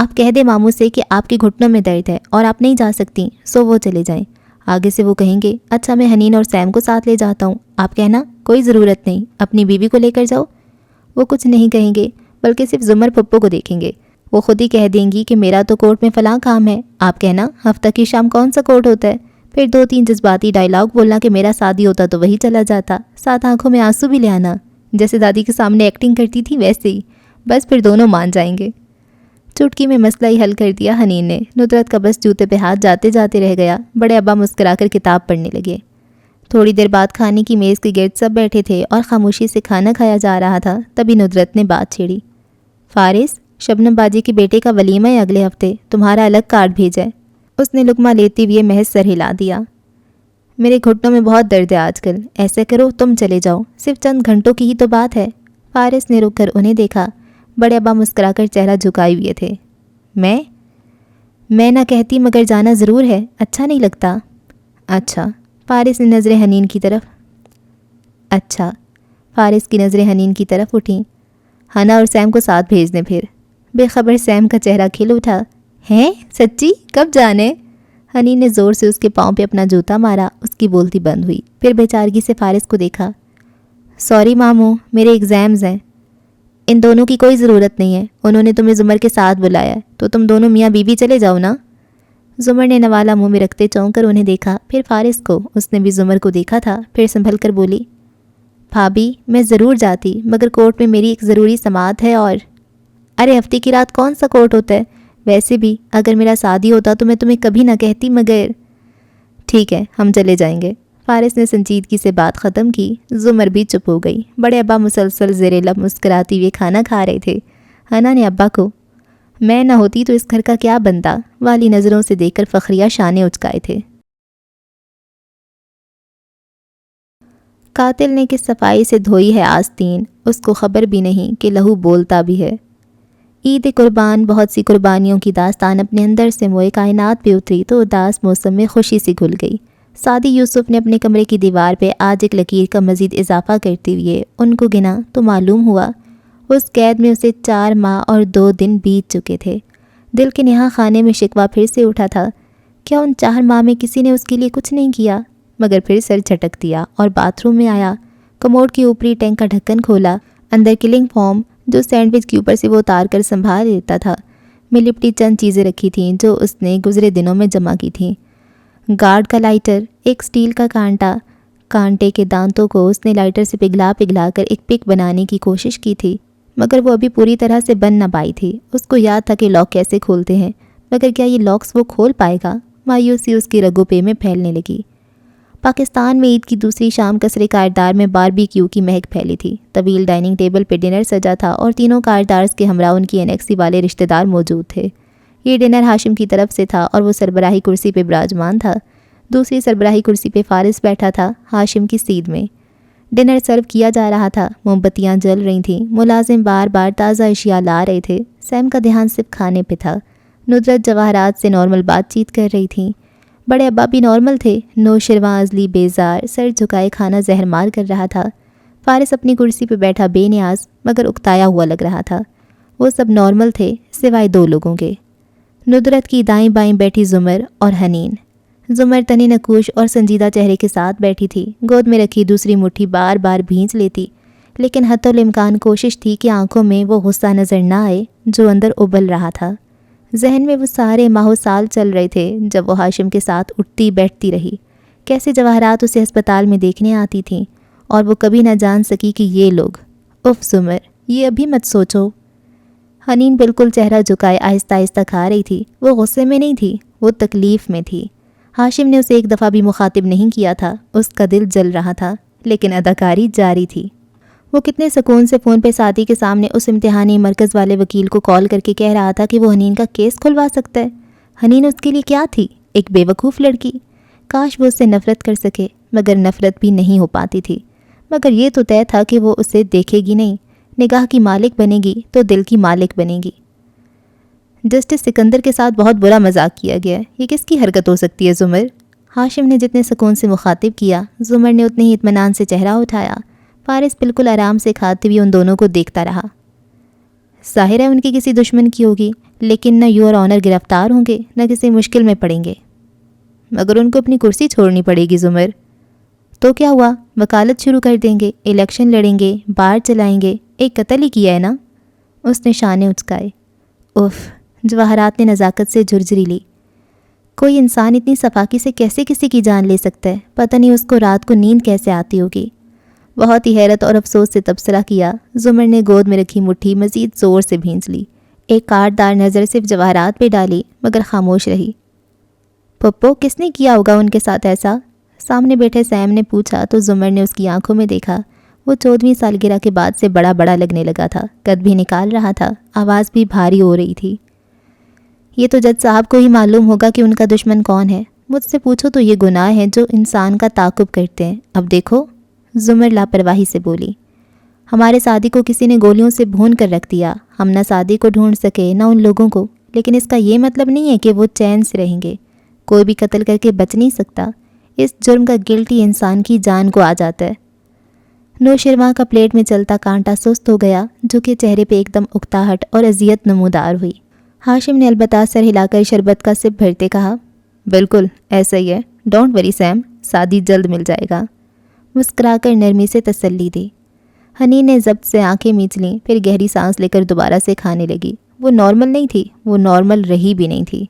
آپ کہہ دیں ماموں سے کہ آپ کے گھٹنوں میں درد ہے اور آپ نہیں جا سکتی، سو وہ چلے جائیں۔ آگے سے وہ کہیں گے اچھا میں حنین اور سیم کو ساتھ لے جاتا ہوں، آپ کہنا کوئی ضرورت نہیں، اپنی بیوی کو لے کر جاؤ۔ وہ کچھ نہیں کہیں گے بلکہ صرف زمر پھپھو کو دیکھیں گے۔ وہ خود ہی کہہ دیں گی کہ میرا تو کورٹ میں فلاں کام ہے، آپ کہنا ہفتہ کی شام کون سا کورٹ ہوتا ہے۔ پھر 2-3 جذباتی ڈائلاگ بولنا کہ میرا شادی ہوتا تو وہی چلا جاتا، ساتھ آنکھوں میں آنسو بھی لے آنا، جیسے دادی کے سامنے ایکٹنگ کرتی تھی ویسے ہی، بس پھر دونوں مان جائیں گے۔ چٹکی میں مسئلہ ہی حل کر دیا حنین نے۔ ندرت کا بس جوتے پہ ہاتھ جاتے جاتے رہ گیا۔ بڑے ابا مسکرا کر کتاب پڑھنے لگے۔ تھوڑی دیر بعد کھانے کی میز کے گرد سب بیٹھے تھے اور خاموشی سے کھانا کھایا جا رہا تھا، تبھی ندرت نے بات چھیڑی۔ فارس، شبنم باجی کے بیٹے کا ولیمہ ہے اگلے ہفتے، تمہارا الگ کارڈ بھیجا ہے۔ اس نے لقمہ لیتے ہوئے محض سر ہلا دیا۔ میرے گھٹنوں میں بہت درد ہے آج کل، ایسے کرو تم چلے جاؤ، صرف چند گھنٹوں کی ہی تو بات ہے۔ فارس نے رک کر انہیں دیکھا۔ بڑے ابا مسکرا کر چہرہ جھکائے ہوئے تھے۔ میں نہ کہتی مگر جانا ضرور ہے، اچھا نہیں لگتا؟ اچھا۔ فارس نے نظریں حنین کی طرف اچھا فارس کی نظریں حنین کی طرف اٹھیں۔ ہنا اور سیم کو ساتھ بھیج دیں پھر۔ بے خبر سیم کا چہرہ کھل اٹھا۔ ہیں سچی؟ کب جانے؟ حنین نے زور سے اس کے پاؤں پہ اپنا جوتا مارا، اس کی بولتی بند ہوئی، پھر بے چارگی سے فارس کو دیکھا۔ سوری ماموں، میرے ایگزامز ہیں۔ ان دونوں کی کوئی ضرورت نہیں ہے، انہوں نے تمہیں زمر کے ساتھ بلایا ہے تو تم دونوں میاں بیوی چلے جاؤ نا۔ زمر نے نوالا منہ میں رکھتے چونک کر انہیں دیکھا، پھر فارس کو۔ اس نے بھی زمر کو دیکھا تھا، پھر سنبھل کر بولی، بھابی میں ضرور جاتی مگر کورٹ میں میری ایک ضروری سماعت ہے اور ارے ہفتے کی رات کون سا کورٹ ہوتا ہے؟ ویسے بھی اگر میرا شادی ہوتا تو میں تمہیں کبھی نہ کہتی مگر ٹھیک ہے ہم چلے جائیں گے۔ فارس نے سنجیدگی سے بات ختم کی۔ زمر بھی چپ ہو گئی۔ بڑے ابا مسلسل زیر لب مسکراتے ہوئے کھانا کھا رہے تھے۔ ہنا نے ابا کو میں نہ ہوتی تو اس گھر کا کیا بنتا والی نظروں سے دیکھ کر فخریہ شانے اچکائے تھے۔ قاتل نے کس صفائی سے دھوئی ہے آستین، اس کو خبر بھی نہیں کہ لہو بولتا بھی ہے۔ عید قربان بہت سی قربانیوں کی داستان اپنے اندر سے موئے کائنات پہ اتری تو اداس موسم میں خوشی سی گھل گئی۔ سعدی یوسف نے اپنے کمرے کی دیوار پہ آج ایک لکیر کا مزید اضافہ کرتے ہوئے ان کو گنا تو معلوم ہوا اس قید میں اسے 4 ماہ اور 2 دن بیت چکے تھے۔ دل کے نہا خانے میں شکوہ پھر سے اٹھا تھا، کیا ان 4 ماہ میں کسی نے اس کے لیے کچھ نہیں کیا؟ مگر پھر سر جھٹک دیا اور باتھ روم میں آیا، کموڈ کی اوپری ٹینک کا ڈھکن کھولا، اندر کلنگ فارم جو سینڈوچ کے اوپر سے وہ اتار کر سنبھال لیتا تھا میں لپٹی چند چیزیں رکھی تھیں جو اس نے گزرے دنوں میں جمع کی تھیں۔ گارڈ کا لائٹر، ایک سٹیل کا کانٹا، کانٹے کے دانتوں کو اس نے لائٹر سے پگھلا کر ایک پک بنانے کی کوشش کی تھی مگر وہ ابھی پوری طرح سے بن نہ پائی تھی۔ اس کو یاد تھا کہ لاک کیسے کھولتے ہیں مگر کیا یہ لاکس وہ کھول پائے گا؟ مایوسی اس کی رگوں پہ میں پھیلنے لگی۔ پاکستان میں عید کی دوسری شام کثرے کارڈار میں باربیکیو کی مہک پھیلی تھی۔ طویل ڈائننگ ٹیبل پہ ڈنر سجا تھا اور تینوں کارڈارز کے ہمراہ ان کی اینیکسی والے رشتہ دار موجود تھے۔ یہ ڈنر ہاشم کی طرف سے تھا اور وہ سربراہی کرسی پہ براجمان تھا۔ دوسری سربراہی کرسی پہ فارس بیٹھا تھا ہاشم کی سیدھ میں۔ ڈنر سرو کیا جا رہا تھا، موم بتیاں جل رہی تھیں، ملازم بار بار تازہ اشیاء لا رہے تھے۔ سیم کا دھیان صرف کھانے پہ تھا۔ ندرت جواہرات سے نارمل بات چیت کر رہی تھیں۔ بڑے ابا بھی نارمل تھے، نوشرواں ازلی بیزار سر جھکائے کھانا زہر مار کر رہا تھا۔ فارس اپنی کرسی پہ بیٹھا بے نیاز مگر اکتایا ہوا لگ رہا تھا۔ وہ سب نارمل تھے سوائے 2 لوگوں کے، ندرت کی دائیں بائیں بیٹھی زمر اور حنین۔ زمر تنی نکوش اور سنجیدہ چہرے کے ساتھ بیٹھی تھی، گود میں رکھی دوسری مٹھی بار بار بھینچ لیتی، لیکن حتی الامکان کوشش تھی کہ آنکھوں میں وہ غصہ نظر نہ آئے جو اندر ابل رہا تھا۔ ذہن میں وہ سارے ماہ سال چل رہے تھے جب وہ ہاشم کے ساتھ اٹھتی بیٹھتی رہی، کیسے جواہرات اسے ہسپتال میں دیکھنے آتی تھیں اور وہ کبھی نہ جان سکی کہ یہ لوگ اف زمر یہ ابھی مت سوچو۔ حنین بالکل چہرہ جھکائے آہستہ آہستہ کھا رہی تھی۔ وہ غصے میں نہیں تھی، وہ تکلیف میں تھی۔ ہاشم نے اسے ایک دفعہ بھی مخاطب نہیں کیا تھا، اس کا دل جل رہا تھا لیکن اداکاری جاری تھی۔ وہ کتنے سکون سے فون پہ ساتھی کے سامنے اس امتحانی مرکز والے وکیل کو کال کر کے کہہ رہا تھا کہ وہ حنین کا کیس کھلوا سکتا ہے۔ حنین اس کے لیے کیا تھی؟ ایک بے وقوف لڑکی۔ کاش وہ اس سے نفرت کر سکے مگر نفرت بھی نہیں ہو پاتی تھی۔ مگر یہ تو طے تھا کہ وہ اسے دیکھے گی نہیں، نگاہ کی مالک بنے گی تو دل کی مالک بنے گی۔ جسٹس سکندر کے ساتھ بہت برا مذاق کیا گیا، یہ کس کی حرکت ہو سکتی ہے زمر؟ ہاشم نے جتنے سکون سے مخاطب کیا، زمر نے اتنے ہی اطمینان سے چہرہ اٹھایا۔ فارس بالکل آرام سے کھاتے ہوئے ان دونوں کو دیکھتا رہا۔ ظاہر ہے ان کی کسی دشمن کی ہوگی، لیکن نہ یور آنر گرفتار ہوں گے نہ کسی مشکل میں پڑیں گے۔ مگر ان کو اپنی کرسی چھوڑنی پڑے گی زمر۔ تو کیا ہوا، وکالت شروع کر دیں گے، الیکشن لڑیں گے، بار چلائیں گے، ایک قتل ہی کیا ہے نا۔ اس نے شانے اچکائے۔ اف، جواہرات نے نزاکت سے جھرجھری لی۔ کوئی انسان اتنی صفاکی سے کیسے کسی کی جان لے سکتا ہے؟ پتہ نہیں اس کو رات کو نیند کیسے آتی ہوگی۔ بہت ہی حیرت اور افسوس سے تبصرہ کیا۔ زمر نے گود میں رکھی مٹھی مزید زور سے بھینچ لی، ایک کاٹدار نظر صرف جواہرات پہ ڈالی، مگر خاموش رہی۔ پپو، کس نے کیا ہوگا ان کے ساتھ ایسا؟ سامنے بیٹھے سیم نے پوچھا تو زمر نے اس کی آنکھوں میں دیکھا۔ وہ 14ویں سالگرہ کے بعد سے بڑا بڑا لگنے لگا تھا، قد بھی نکال رہا تھا، آواز بھی بھاری ہو رہی تھی۔ یہ تو جج صاحب کو ہی معلوم ہوگا کہ ان کا دشمن کون ہے۔ مجھ سے پوچھو تو یہ گناہ ہے جو انسان کا تعاقب کرتے ہیں۔ اب دیکھو، زمر لاپرواہی سے بولی، ہمارے سعدی کو کسی نے گولیوں سے بھون کر رکھ دیا۔ ہم نہ سعدی کو ڈھونڈ سکے نہ ان لوگوں کو، لیکن اس کا یہ مطلب نہیں ہے کہ وہ چین سے رہیں گے۔ کوئی بھی قتل کر کے بچ نہیں سکتا۔ اس جرم کا گلٹی انسان کی جان کو آ جاتا ہے۔ نوشرواں کا پلیٹ میں چلتا کانٹا سست ہو گیا، جو کہ چہرے پہ ایک دم اکتاہٹ اور اذیت نمودار ہوئی۔ ہاشم نے البتہ سر ہلا کر شربت کا سپ بھرتے کہا، بالکل ایسا ہی ہے، ڈونٹ وری سیم، سعدی جلد مل جائے گا۔ مسکرا کر نرمی سے تسلی دی۔ حنین نے ضبط سے آنکھیں میچ لیں، پھر گہری سانس لے کر دوبارہ سے کھانے لگی۔ وہ نارمل نہیں تھی، وہ نارمل رہی بھی نہیں تھی۔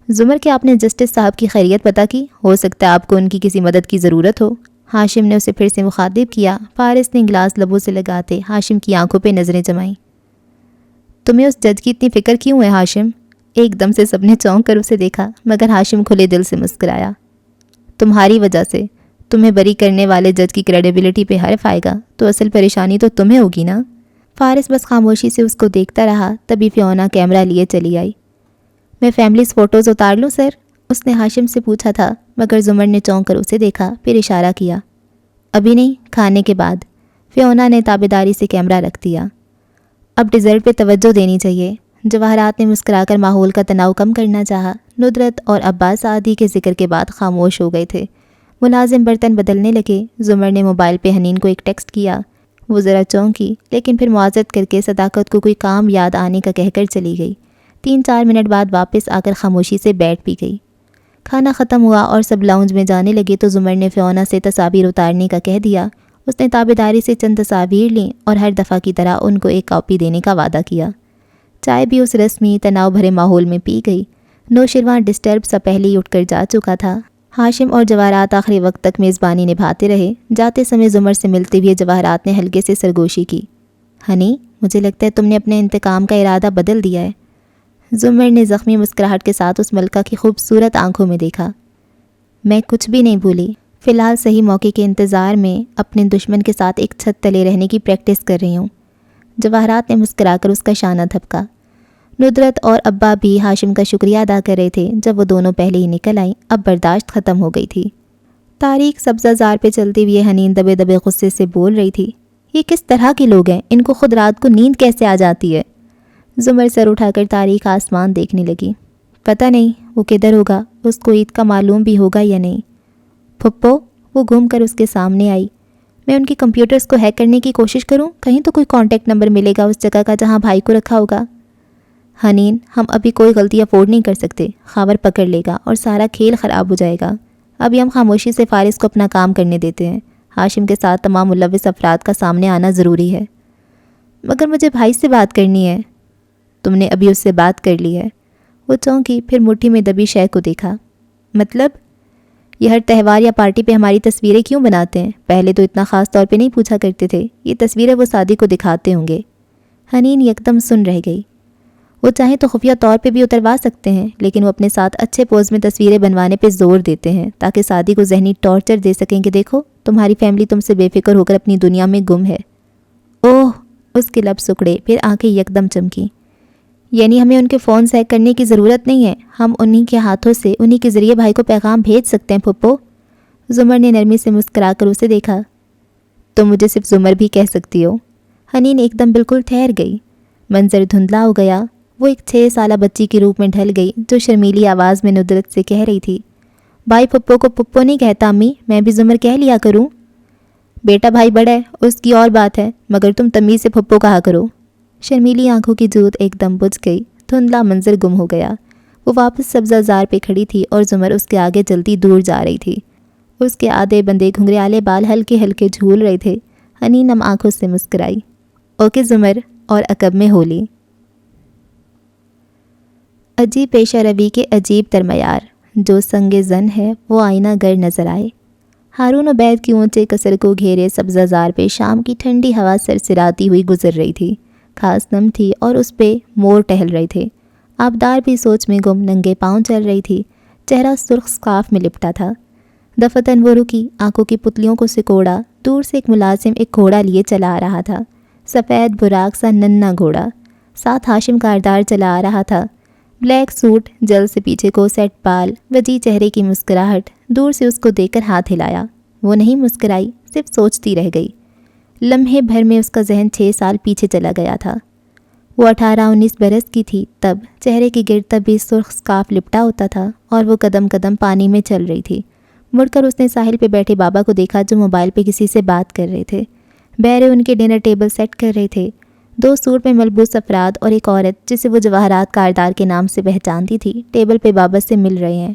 زمر، کہ آپ نے جسٹس صاحب کی خیریت پتہ کی؟ ہو سکتا ہے آپ کو ان کی کسی مدد کی ضرورت ہو۔ ہاشم نے اسے پھر سے مخاطب کیا۔ فارس نے گلاس لبوں سے لگاتے ہاشم کی آنکھوں پہ نظریں جمائیں۔ تمہیں اس جج کی اتنی فکر کیوں ہے ہاشم؟ ایک دم سے سب نے چونک کر اسے دیکھا، مگر ہاشم کھلے دل سے مسکرایا۔ تمہاری وجہ سے تمہیں بری کرنے والے جج کی کریڈیبلٹی پہ حرف آئے گا تو اصل پریشانی تو تمہیں ہوگی نا۔ فارس بس خاموشی سے اس کو دیکھتا رہا، تبھی فیونا کیمرہ لیے چلی آئی۔ میں فیملیز فوٹوز اتار لوں سر؟ اس نے ہاشم سے پوچھا تھا، مگر زمر نے چونک کر اسے دیکھا، پھر اشارہ کیا۔ ابھی نہیں، کھانے کے بعد۔ فیونا نے تابعداری سے کیمرہ رکھ دیا۔ اب ڈیزرٹ پہ توجہ دینی چاہیے۔ جواہرات نے مسکرا کر ماحول کا تناؤ کم کرنا چاہا۔ ندرت اور عباس سعدی کے ذکر کے بعد خاموش ہو گئے تھے۔ ملازم برتن بدلنے لگے۔ زمر نے موبائل پہ حنین کو ایک ٹیکسٹ کیا۔ وہ ذرا چونکی، لیکن پھر معذرت کر کے صداقت کو کوئی کام یاد آنے کا کہہ کر چلی گئی۔ 3-4 منٹ بعد واپس آ کر خاموشی سے بیٹھ بھی گئی۔ کھانا ختم ہوا اور سب لاؤنج میں جانے لگے تو زمر نے فیونا سے تصاویر اتارنے کا کہہ دیا۔ اس نے تابعداری سے چند تصاویر لیں اور ہر دفعہ کی طرح ان کو ایک کاپی دینے کا وعدہ کیا۔ چائے بھی اس رسمی تناؤ بھرے ماحول میں پی گئی۔ نوشرواں ڈسٹرب سا پہلے ہی اٹھ کر جا چکا تھا۔ ہاشم اور جواہرات آخری وقت تک میزبانی نبھاتے رہے۔ جاتے سمے زمر سے ملتے ہوئے جواہرات نے ہلکے سے سرگوشی کی۔ ہنی، مجھے لگتا ہے تم نے اپنے انتقام کا ارادہ بدل دیا ہے۔ زمر نے زخمی مسکراہٹ کے ساتھ اس ملکہ کی خوبصورت آنکھوں میں دیکھا۔ میں کچھ بھی نہیں بھولی، فی الحال صحیح موقع کے انتظار میں اپنے دشمن کے ساتھ ایک چھت تلے رہنے کی پریکٹس کر رہی ہوں۔ جواہرات نے مسکرا کر اس کا شانہ دھپکا۔ ندرت اور ابا بھی ہاشم کا شکریہ ادا کر رہے تھے۔ جب وہ دونوں پہلے ہی نکل آئیں، اب برداشت ختم ہو گئی تھی۔ تاریک سبزہ زار پہ چلتے ہوئے حنین دبے دبے غصے سے بول رہی تھی، یہ کس طرح کے لوگ ہیں؟ ان کو خود رات کو نیند کیسے آ جاتی ہے؟ زمر سر اٹھا کر تاریک آسمان دیکھنے لگی۔ پتہ نہیں وہ کدھر ہوگا، اس کو عید کا معلوم بھی ہوگا یا نہیں۔ پھپھو، وہ گھوم کر اس کے سامنے آئی۔ میں ان کے کمپیوٹرز کو ہیک کرنے کی کوشش کروں؟ کہیں تو کوئی کانٹیکٹ نمبر ملے گا اس جگہ کا جہاں بھائی کو رکھا ہوگا۔ حنین، ہم ابھی کوئی غلطی افورڈ نہیں کر سکتے، خاور پکڑ لے گا اور سارا کھیل خراب ہو جائے گا۔ ابھی ہم خاموشی سے فارس کو اپنا کام کرنے دیتے ہیں۔ ہاشم کے ساتھ تمام ملوث افراد کا سامنے آنا ضروری ہے۔ مگر مجھے بھائی سے بات کرنی ہے۔ تم نے ابھی اس سے بات کر لی ہے۔ وہ چونکی، پھر مٹھی میں دبی شے کو دیکھا۔ مطلب یہ ہر تہوار یا پارٹی پہ ہماری تصویریں کیوں بناتے ہیں؟ پہلے تو اتنا خاص طور پہ نہیں پوچھا کرتے تھے۔ یہ تصویریں وہ سعدی کو دکھاتے ہوں گے۔ حنین یکدم سن رہ گئی۔ وہ چاہیں تو خفیہ طور پہ بھی اتروا سکتے ہیں، لیکن وہ اپنے ساتھ اچھے پوز میں تصویریں بنوانے پہ زور دیتے ہیں تاکہ سعدی کو ذہنی ٹارچر دے سکیں کہ دیکھو تمہاری فیملی تم سے بے فکر ہو کر اپنی دنیا میں گم ہے۔ اوہ، اس کے لب سکڑے، پھر آنکھیں یکدم چمکی۔ یعنی ہمیں ان کے فون ہیک کرنے کی ضرورت نہیں ہے، ہم انہی کے ہاتھوں سے انہی کے ذریعے بھائی کو پیغام بھیج سکتے ہیں پھپھو۔ زمر نے نرمی سے مسکرا کر اسے دیکھا۔ تم مجھے صرف زمر بھی کہہ سکتی ہو۔ حنین ایک دم بالکل ٹھہر گئی۔ منظر دھندلا ہو گیا۔ وہ ایک 6 سالہ بچی کے روپ میں ڈھل گئی جو شرمیلی آواز میں ندرت سے کہہ رہی تھی، بھائی پھپھو کو پھپھو نہیں کہتا امی، میں بھی زمر کہہ لیا کروں۔ بیٹا بھائی بڑا ہے، اس کی اور بات ہے، مگر تم تمیز سے پھپھو کہا کرو۔ شرمیلی آنکھوں کی جوت ایک دم بجھ گئی۔ دھندلا منظر گم ہو گیا۔ وہ واپس سبزہ زار پہ کھڑی تھی اور زمر اس کے آگے جلتی دور جا رہی تھی۔ اس کے آدھے بندے گھنگریالے بال ہلکے ہلکے جھول رہے تھے۔ ہنی نم آنکھوں سے مسکرائی۔ اوکے زمر، اور عقب میں ہولی۔ عجیب پیشہ روی کے عجیب تر معیار، جو سنگ زن ہے وہ آئینہ گر نظر آئے۔ ہارون عبید کی اونچے قصر کو گھیرے سبزہ زار پہ شام کی ٹھنڈی ہوا سرسراتی ہوئی گزر رہی تھی۔ گھاس نم تھی اور اس پہ مور ٹہل رہے تھے۔ آبدار بھی سوچ میں گم ننگے پاؤں چل رہی تھی۔ چہرہ سرخ سکارف میں لپٹا تھا۔ دفتن وہ رکی، آنکھوں کی پتلیوں کو سکوڑا۔ دور سے ایک ملازم ایک گھوڑا لیے چلا آ رہا تھا، سفید براق سا ننھا گھوڑا۔ ساتھ ہاشم کاردار چلا آ رہا تھا، بلیک سوٹ، جلد سے پیچھے کو سیٹ بال، وجی چہرے کی مسکراہٹ۔ دور سے اس کو دیکھ کر ہاتھ ہلایا۔ وہ نہیں مسکرائی، صرف سوچتی رہ گئی۔ لمحے بھر میں اس کا ذہن 6 سال پیچھے چلا گیا تھا۔ وہ 18-19 برس کی تھی تب۔ چہرے کی گرد تب بھی سرخ سکارف لپٹا ہوتا تھا اور وہ قدم قدم پانی میں چل رہی تھی۔ مڑ کر اس نے ساحل پہ بیٹھے بابا کو دیکھا جو موبائل پہ کسی سے بات کر رہے تھے۔ بہرے ان کے ڈنر ٹیبل سیٹ کر رہے تھے۔ 2 سوٹ میں ملبوس افراد اور ایک عورت جسے وہ جواہرات کاردار کے نام سے پہچانتی تھی، ٹیبل پہ بابا سے مل رہے ہیں۔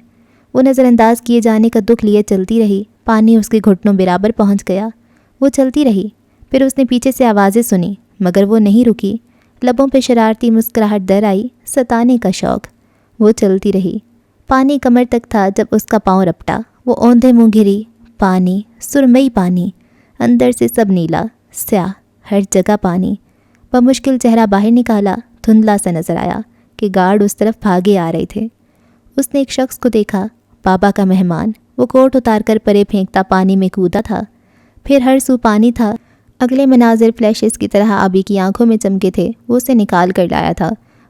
وہ نظر انداز کیے جانے کا دکھ لیے چلتی رہی۔ پانی اس کے گھٹنوں برابر پہنچ گیا۔ وہ چلتی رہی۔ پھر اس نے پیچھے سے آوازیں سنی، مگر وہ نہیں رکی۔ لبوں پہ شرارتی مسکراہٹ در آئی، ستانے کا شوق۔ وہ چلتی رہی۔ پانی کمر تک تھا جب اس کا پاؤں رپٹا۔ وہ اوندھے منہ گری۔ پانی، سرمئی پانی، اندر سے سب نیلا، سیاہ، ہر جگہ پانی۔ بمشکل چہرہ باہر نکالا، دھندلا سا نظر آیا کہ گارڈ اس طرف بھاگے آ رہے تھے۔ اس نے ایک شخص کو دیکھا، بابا کا مہمان۔ وہ کوٹ اتار کر پرے پھینکتا پانی میں کودا تھا۔ پھر ہر سو پانی تھا۔ اگلے مناظر فلیشز کی طرح آبی کی آنکھوں میں چمکے تھے۔ وہ اسے نکال کر لایا تھا۔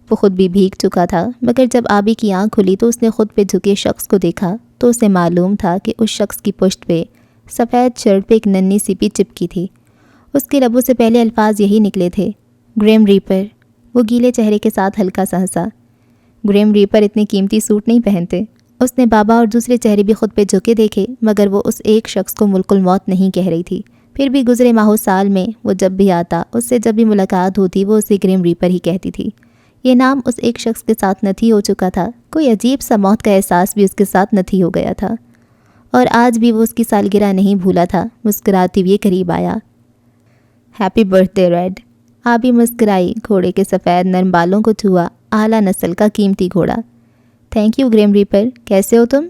وہ خود بھی بھیگ چکا تھا، مگر جب آبی کی آنکھ کھلی تو اس نے خود پہ جھکے شخص کو دیکھا تو اسے معلوم تھا کہ اس شخص کی پشت پہ سفید شرٹ پہ ایک ننھی سی بھی چپکی تھی۔ اس کے لبوں سے پہلے الفاظ یہی نکلے تھے، گریم ریپر۔ وہ گیلے چہرے کے ساتھ ہلکا سا ہنسا۔ گریم ریپر اتنے قیمتی سوٹ نہیں پہنتے۔ اس نے بابا اور دوسرے چہرے بھی خود پہ جھکے دیکھے، مگر وہ اس ایک شخص کو ملک الموت نہیں کہہ رہی تھی۔ پھر بھی گزرے ماہو سال میں وہ جب بھی آتا، اس سے جب بھی ملاقات ہوتی، وہ اسے گریم ریپر ہی کہتی تھی۔ یہ نام اس ایک شخص کے ساتھ نتھی ہو چکا تھا۔ کوئی عجیب سا موت کا احساس بھی اس کے ساتھ نتھی ہو گیا تھا، اور آج بھی وہ اس کی سالگرہ نہیں بھولا تھا۔ مسکراتی ہوئے قریب آیا۔ ہیپی برتھ ڈے ریڈ۔ آبی مسکرائی، گھوڑے کے سفید نرم بالوں کو چھوا۔ اعلیٰ نسل کا قیمتی گھوڑا۔ تھینک یو گریم ریپر، کیسے ہو تم؟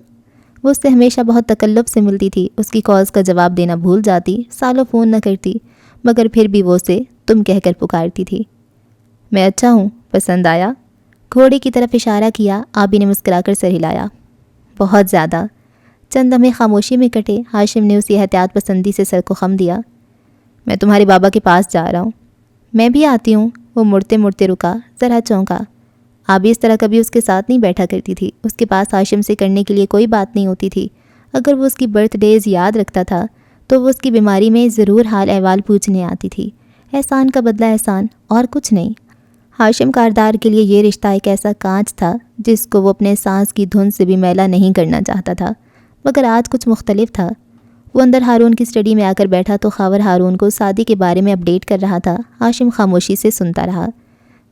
وہ اس سے ہمیشہ بہت تکلف سے ملتی تھی۔ اس کی کالز کا جواب دینا بھول جاتی، سالوں فون نہ کرتی، مگر پھر بھی وہ اسے تم کہہ کر پکارتی تھی۔ میں اچھا ہوں، پسند آیا؟ گھوڑے کی طرف اشارہ کیا۔ آبی نے مسکرا کر سر ہلایا۔ بہت زیادہ۔ چند لمحے خاموشی میں کٹے۔ ہاشم نے اسی احتیاط پسندی سے سر کو خم دیا۔ میں تمہارے بابا کے پاس جا رہا ہوں۔ میں بھی آتی ہوں۔ وہ مڑتے مڑتے رکا، ذرا چونکا۔ آبی اس طرح کبھی اس کے ساتھ نہیں بیٹھا کرتی تھی۔ اس کے پاس ہاشم سے کرنے کے لیے کوئی بات نہیں ہوتی تھی۔ اگر وہ اس کی برتھ ڈیز یاد رکھتا تھا تو وہ اس کی بیماری میں ضرور حال احوال پوچھنے آتی تھی۔ احسان کا بدلہ احسان، اور کچھ نہیں۔ ہاشم کاردار کے لیے یہ رشتہ ایک ایسا کانچ تھا جس کو وہ اپنے سانس کی دھن سے بھی میلا نہیں کرنا چاہتا تھا، مگر آج کچھ مختلف تھا۔ وہ اندر ہارون کی سٹڈی میں آ کر بیٹھا تو خاور ہارون کو سعدی کے بارے میں اپڈیٹ کر رہا تھا۔ ہاشم خاموشی سے سنتا رہا۔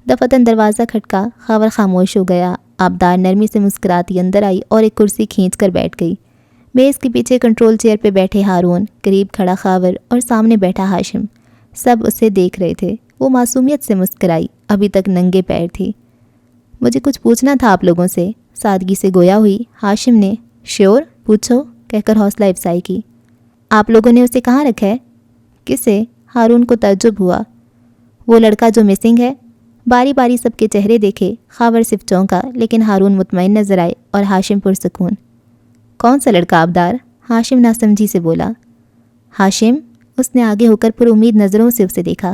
دفتن دروازہ کھٹکا، خاور خاموش ہو گیا۔ آبدار نرمی سے مسکراتی اندر آئی اور ایک کرسی کھینچ کر بیٹھ گئی۔ میز کے پیچھے کنٹرول چیئر پہ بیٹھے ہارون، قریب کھڑا خاور اور سامنے بیٹھا ہاشم، سب اسے دیکھ رہے تھے۔ وہ معصومیت سے مسکرائی، ابھی تک ننگے پیر تھی۔ مجھے کچھ پوچھنا تھا آپ لوگوں سے، سادگی سے گویا ہوئی۔ ہاشم نے شیور، پوچھو کہہ کر حوصلہ افزائی کی۔ آپ لوگوں نے اسے کہاں رکھا ہے؟ کسے؟ ہارون کو تعجب ہوا۔ وہ لڑکا جو مسنگ ہے۔ باری باری سب کے چہرے دیکھے۔ خاور صرف چونکا، لیکن ہارون مطمئن نظر آئے اور ہاشم پرسکون۔ کون سا لڑکا آبدار؟ ہاشم ناسمجھی سے بولا۔ ہاشم؟ اس نے آگے ہو کر پر امید نظروں سے اسے دیکھا۔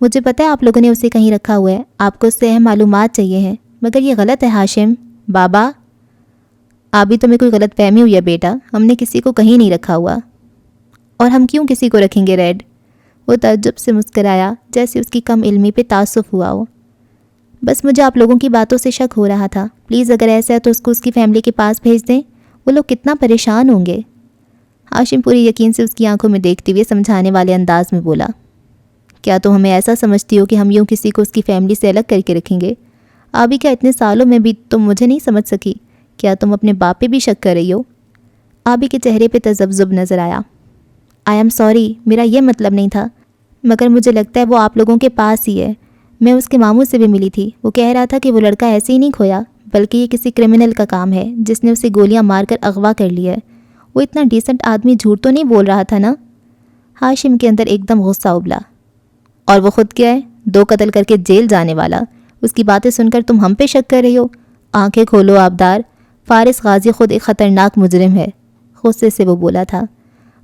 مجھے پتہ ہے آپ لوگوں نے اسے کہیں رکھا ہوا ہے، آپ کو اس سے اہم معلومات چاہیے ہیں، مگر یہ غلط ہے ہاشم۔ بابا؟ ابھی تمہیں کوئی غلط فہمی ہوئی ہے بیٹا، ہم نے کسی کو کہیں نہیں رکھا ہوا۔ اور ہم کیوں کسی کو رکھیں گے ریڈ؟ وہ تعجب سے مسکرایا، جیسے اس کی کم علمی پہ تعصب ہوا ہو۔ بس مجھے آپ لوگوں کی باتوں سے شک ہو رہا تھا، پلیز اگر ایسا ہے تو اس کو اس کی فیملی کے پاس بھیج دیں، وہ لوگ کتنا پریشان ہوں گے۔ ہاشم پوری یقین سے اس کی آنکھوں میں دیکھتے ہوئے سمجھانے والے انداز میں بولا۔ کیا تم ہمیں ایسا سمجھتی ہو کہ ہم یوں کسی کو اس کی فیملی سے الگ کر کے رکھیں گے؟ آبی کیا اتنے سالوں میں بھی تم مجھے نہیں سمجھ سکی؟ کیا تم اپنے باپ پہ بھی شک کر رہی ہو؟ آبی کے چہرے پہ تذبذب نظر آیا۔ آئی ایم سوری، میرا یہ مطلب نہیں تھا، مگر مجھے لگتا ہے وہ آپ لوگوں کے پاس ہی ہے۔ میں اس کے ماموں سے بھی ملی تھی، وہ کہہ رہا تھا کہ وہ لڑکا ایسے ہی نہیں کھویا، بلکہ یہ کسی کرمنل کا کام ہے جس نے اسے گولیاں مار کر اغوا کر لی ہے۔ وہ اتنا ڈیسنٹ آدمی جھوٹ تو نہیں بول رہا تھا نا؟ ہاشم کے اندر ایک دم غصہ ابلا۔ اور وہ خود کیا ہے؟ 2 قتل کر کے جیل جانے والا۔ اس کی باتیں سن کر تم ہم پہ شک کر رہی ہو؟ آنکھیں کھولو آبدار، فارس غازی خود ایک خطرناک مجرم ہے، غصے سے وہ بولا تھا۔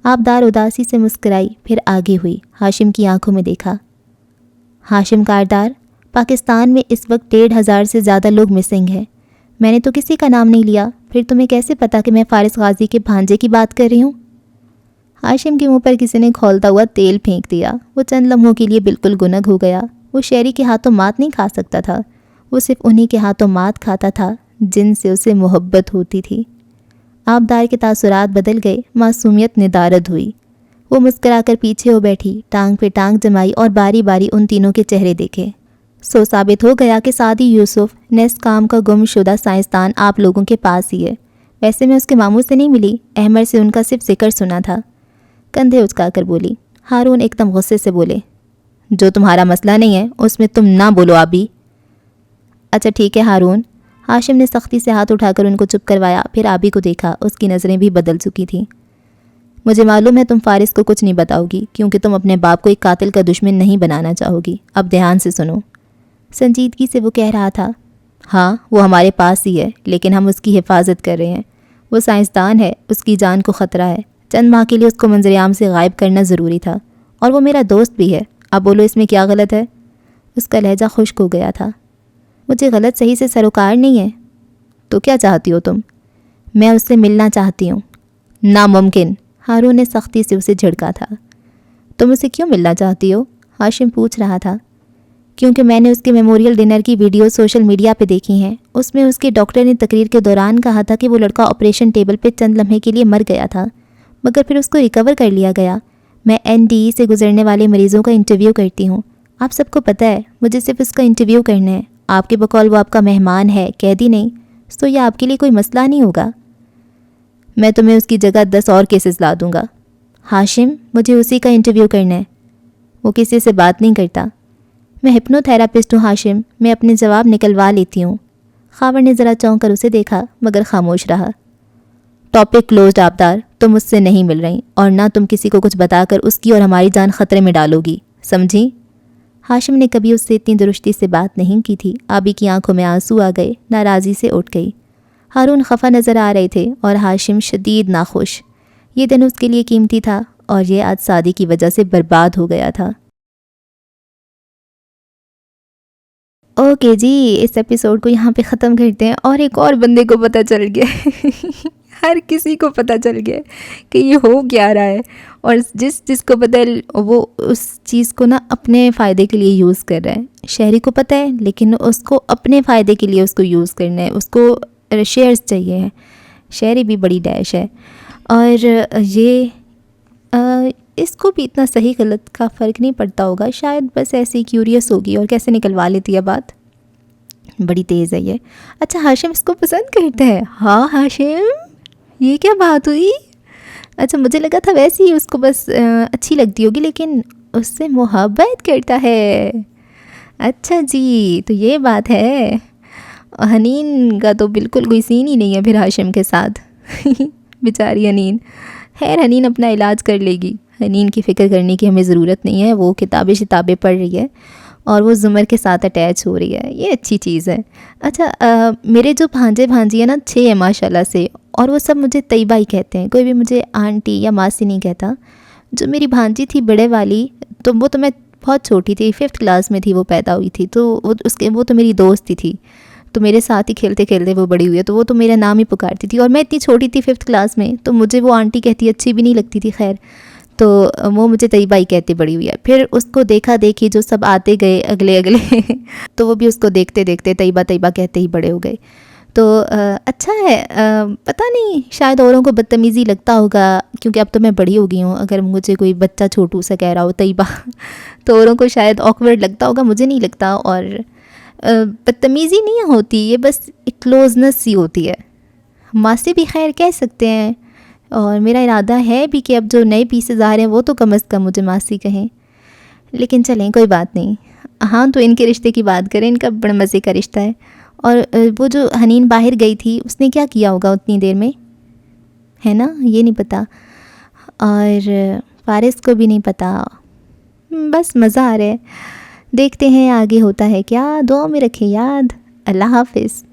آبدار اداسی سے مسکرائی، پھر آگے ہوئی، ہاشم کی آنکھوں میں دیکھا۔ ہاشم کاردار، پاکستان میں اس وقت 1,500 سے زیادہ لوگ مسنگ ہیں۔ میں نے تو کسی کا نام نہیں لیا، پھر تمہیں کیسے پتا کہ میں فارس غازی کے بھانجے کی بات کر رہی ہوں؟ ہاشم کے منہ پر کسی نے کھولتا ہوا تیل پھینک دیا۔ وہ چند لمحوں کے لیے بالکل گنگ ہو گیا۔ وہ شہری کے ہاتھوں مات نہیں کھا سکتا تھا، وہ صرف انہی کے ہاتھوں مات کھاتا تھا جن سے اسے محبت ہوتی تھی۔ آبدار کے تاثرات بدل گئے، معصومیت ندارد ہوئی۔ وہ مسکرا کر پیچھے ہو بیٹھی، ٹانگ پہ ٹانگ جمائی اور باری باری ان تینوں کے چہرے دیکھے۔ سو ثابت ہو گیا کہ سعدی یوسف نیس کام کا گم شدہ سائنسدان آپ لوگوں کے پاس ہی ہے۔ ویسے میں اس کے ماموں سے نہیں ملی، احمر سے ان کا صرف ذکر سنا تھا۔ کندھے اچکا کر بولی۔ ہارون ایک دم غصے سے بولے، جو تمہارا مسئلہ نہیں ہے اس میں تم نہ بولو آبی۔ اچھا ٹھیک ہے ہارون۔ ہاشم نے سختی سے ہاتھ اٹھا کر ان کو چپ کروایا، پھر آبی کو دیکھا، اس کی نظریں بھی بدل چکی تھیں۔ مجھے معلوم ہے تم فارس کو کچھ نہیں بتاؤ گی، کیونکہ تم اپنے باپ کو ایک قاتل کا دشمن نہیں بنانا چاہو گی۔ اب دھیان سے سنو۔ سنجیدگی سے وہ کہہ رہا تھا، ہاں وہ ہمارے پاس ہی ہے، لیکن ہم اس کی حفاظت کر رہے ہیں۔ وہ سائنسدان ہے، اس کی جان کو خطرہ ہے۔ چند ماہ کے لیے اس کو منظر عام سے غائب کرنا ضروری تھا، اور وہ میرا دوست بھی ہے۔ اب بولو اس میں کیا غلط ہے؟ اس کا لہجہ خشک ہو گیا تھا۔ مجھے غلط صحیح سے سروکار نہیں ہے۔ تو کیا چاہتی ہو تم؟ میں اس سے ملنا چاہتی ہوں۔ ناممکن، ہارون نے سختی سے اسے جھڑکا تھا۔ تم اسے کیوں ملنا چاہتی ہو؟ ہاشم پوچھ رہا تھا۔ کیونکہ میں نے اس کے میموریل ڈنر کی ویڈیو سوشل میڈیا پہ دیکھی ہیں۔ اس میں اس کے ڈاکٹر نے تقریر کے دوران کہا تھا کہ وہ لڑکا آپریشن ٹیبل پہ چند لمحے کے لیے مر گیا تھا، مگر پھر اس کو ریکور کر لیا گیا۔ میں NDE سے گزرنے والے مریضوں کا انٹرویو کرتی ہوں۔ آپ سب کو پتہ ہے مجھے صرف اس کا انٹرویو کرنا ہے۔ آپ کے بقول وہ آپ کا مہمان ہے، قیدی نہیں، تو یہ آپ کے لیے کوئی مسئلہ نہیں ہوگا۔ میں تمہیں اس کی جگہ 10 اور کیسز لا دوں گا۔ ہاشم، مجھے اسی کا انٹرویو کرنا ہے۔ وہ کسی سے بات نہیں کرتا۔ میں ہپنو تھراپسٹ ہوں ہاشم، میں اپنے جواب نکلوا لیتی ہوں۔ خاور نے ذرا چونک کر اسے دیکھا، مگر خاموش رہا۔ ٹاپک کلوزڈ آبدار، تم مجھ سے نہیں مل رہی، اور نہ تم کسی کو کچھ بتا کر اس کی اور ہماری جان خطرے میں ڈالو گی، سمجھی؟ ہاشم نے کبھی اس سے اتنی درستی سے بات نہیں کی تھی۔ آبی کی آنکھوں میں آنسو آ گئے، ناراضی سے اٹھ گئی۔ ہارون خفا نظر آ رہے تھے اور ہاشم شدید ناخوش۔ یہ دن اس کے لیے قیمتی تھا، اور یہ آج سعدی کی وجہ سے برباد ہو گیا تھا۔ اوکے جی، اس ایپیسوڈ کو یہاں پہ ختم کرتے ہیں، اور ایک اور بندے کو پتہ چل گیا ہر کسی کو پتہ چل گیا کہ یہ ہو کیا رہا ہے، اور جس کو پتہ ہے وہ اس چیز کو نا اپنے فائدے کے لیے یوز کر رہا ہے۔ شہری کو پتہ ہے، لیکن اس کو اپنے فائدے کے لیے اس کو یوز کرنا ہے، اس کو شیئرز چاہیے ہیں۔ شہری بھی بڑی ڈیش ہے، اور یہ اس کو بھی اتنا صحیح غلط کا فرق نہیں پڑتا ہوگا، شاید بس ایسے ہی کیوریس ہوگی اور کیسے نکلوا لیتی ہے بات۔ بڑی تیز ہے یہ۔ اچھا ہاشم اس کو پسند کرتا ہے؟ ہاں ہاشم، یہ کیا بات ہوئی؟ اچھا مجھے لگا تھا ویسے ہی اس کو بس اچھی لگتی ہوگی، لیکن اس سے محبت کرتا ہے۔ اچھا جی، تو یہ بات ہے۔ حنین کا تو بالکل کوئی سین ہی نہیں ہے پھر ہاشم کے ساتھ بیچاری حنین۔ خیر حنین اپنا علاج کر لے گی، حنین کی فکر کرنے کی ہمیں ضرورت نہیں ہے، وہ کتابیں پڑھ رہی ہے اور وہ زمر کے ساتھ اٹیچ ہو رہی ہے، یہ اچھی چیز ہے۔ اچھا میرے جو بھانجے بھانجی ہیں نا 6 ہیں ماشاء اللہ سے، اور وہ سب مجھے طیبہ ہی کہتے ہیں، کوئی بھی مجھے آنٹی یا ماسی نہیں کہتا۔ جو میری بھانجی تھی بڑے والی، تو وہ تو میں بہت چھوٹی تھی، 5th کلاس میں تھی وہ پیدا ہوئی تھی، تو وہ تو میری دوست ہی تھی، تو میرے ساتھ ہی کھیلتے کھیلتے وہ بڑی ہوئی ہے، تو وہ تو میرا نام ہی پکارتی تھی، اور میں اتنی چھوٹی تھی 5th کلاس میں، تو مجھے وہ آنٹی کہتی اچھی بھی نہیں لگتی تھی، خیر تو وہ مجھے طیبہ ہی کہتے بڑی ہوئی ہے۔ پھر اس کو دیکھا دیکھی جو سب آتے گئے اگلے تو وہ بھی اس کو دیکھتے دیکھتے طیبہ طیبہ کہتے ہی بڑے ہو گئے۔ تو اچھا ہے، پتہ نہیں شاید اوروں کو بدتمیزی لگتا ہوگا، کیونکہ اب تو میں بڑی ہو گئی ہوں، اگر مجھے کوئی بچہ چھوٹو سا کہہ رہا ہو طیبہ تو اوروں کو شاید آکورڈ لگتا ہوگا، مجھے نہیں لگتا۔ اور بدتمیزی نہیں ہوتی، یہ بس ایک کلوزنس سی ہوتی ہے. ماسی بھی خیر کہہ سکتے ہیں، اور میرا ارادہ ہے بھی کہ اب جو نئے پیسز آ رہے ہیں وہ تو کم از کم مجھے ماسی کہیں. لیکن چلیں کوئی بات نہیں. ہاں تو ان کے رشتے کی بات کریں، ان کا بڑا مزے کا رشتہ ہے. اور وہ جو حنین باہر گئی تھی اس نے کیا کیا ہوگا اتنی دیر میں، ہے نا، یہ نہیں پتہ، اور فارس کو بھی نہیں پتہ. بس مزہ آ رہا ہے. دیکھتے ہیں آگے ہوتا ہے کیا. دعا میں رکھیں یاد. اللہ حافظ.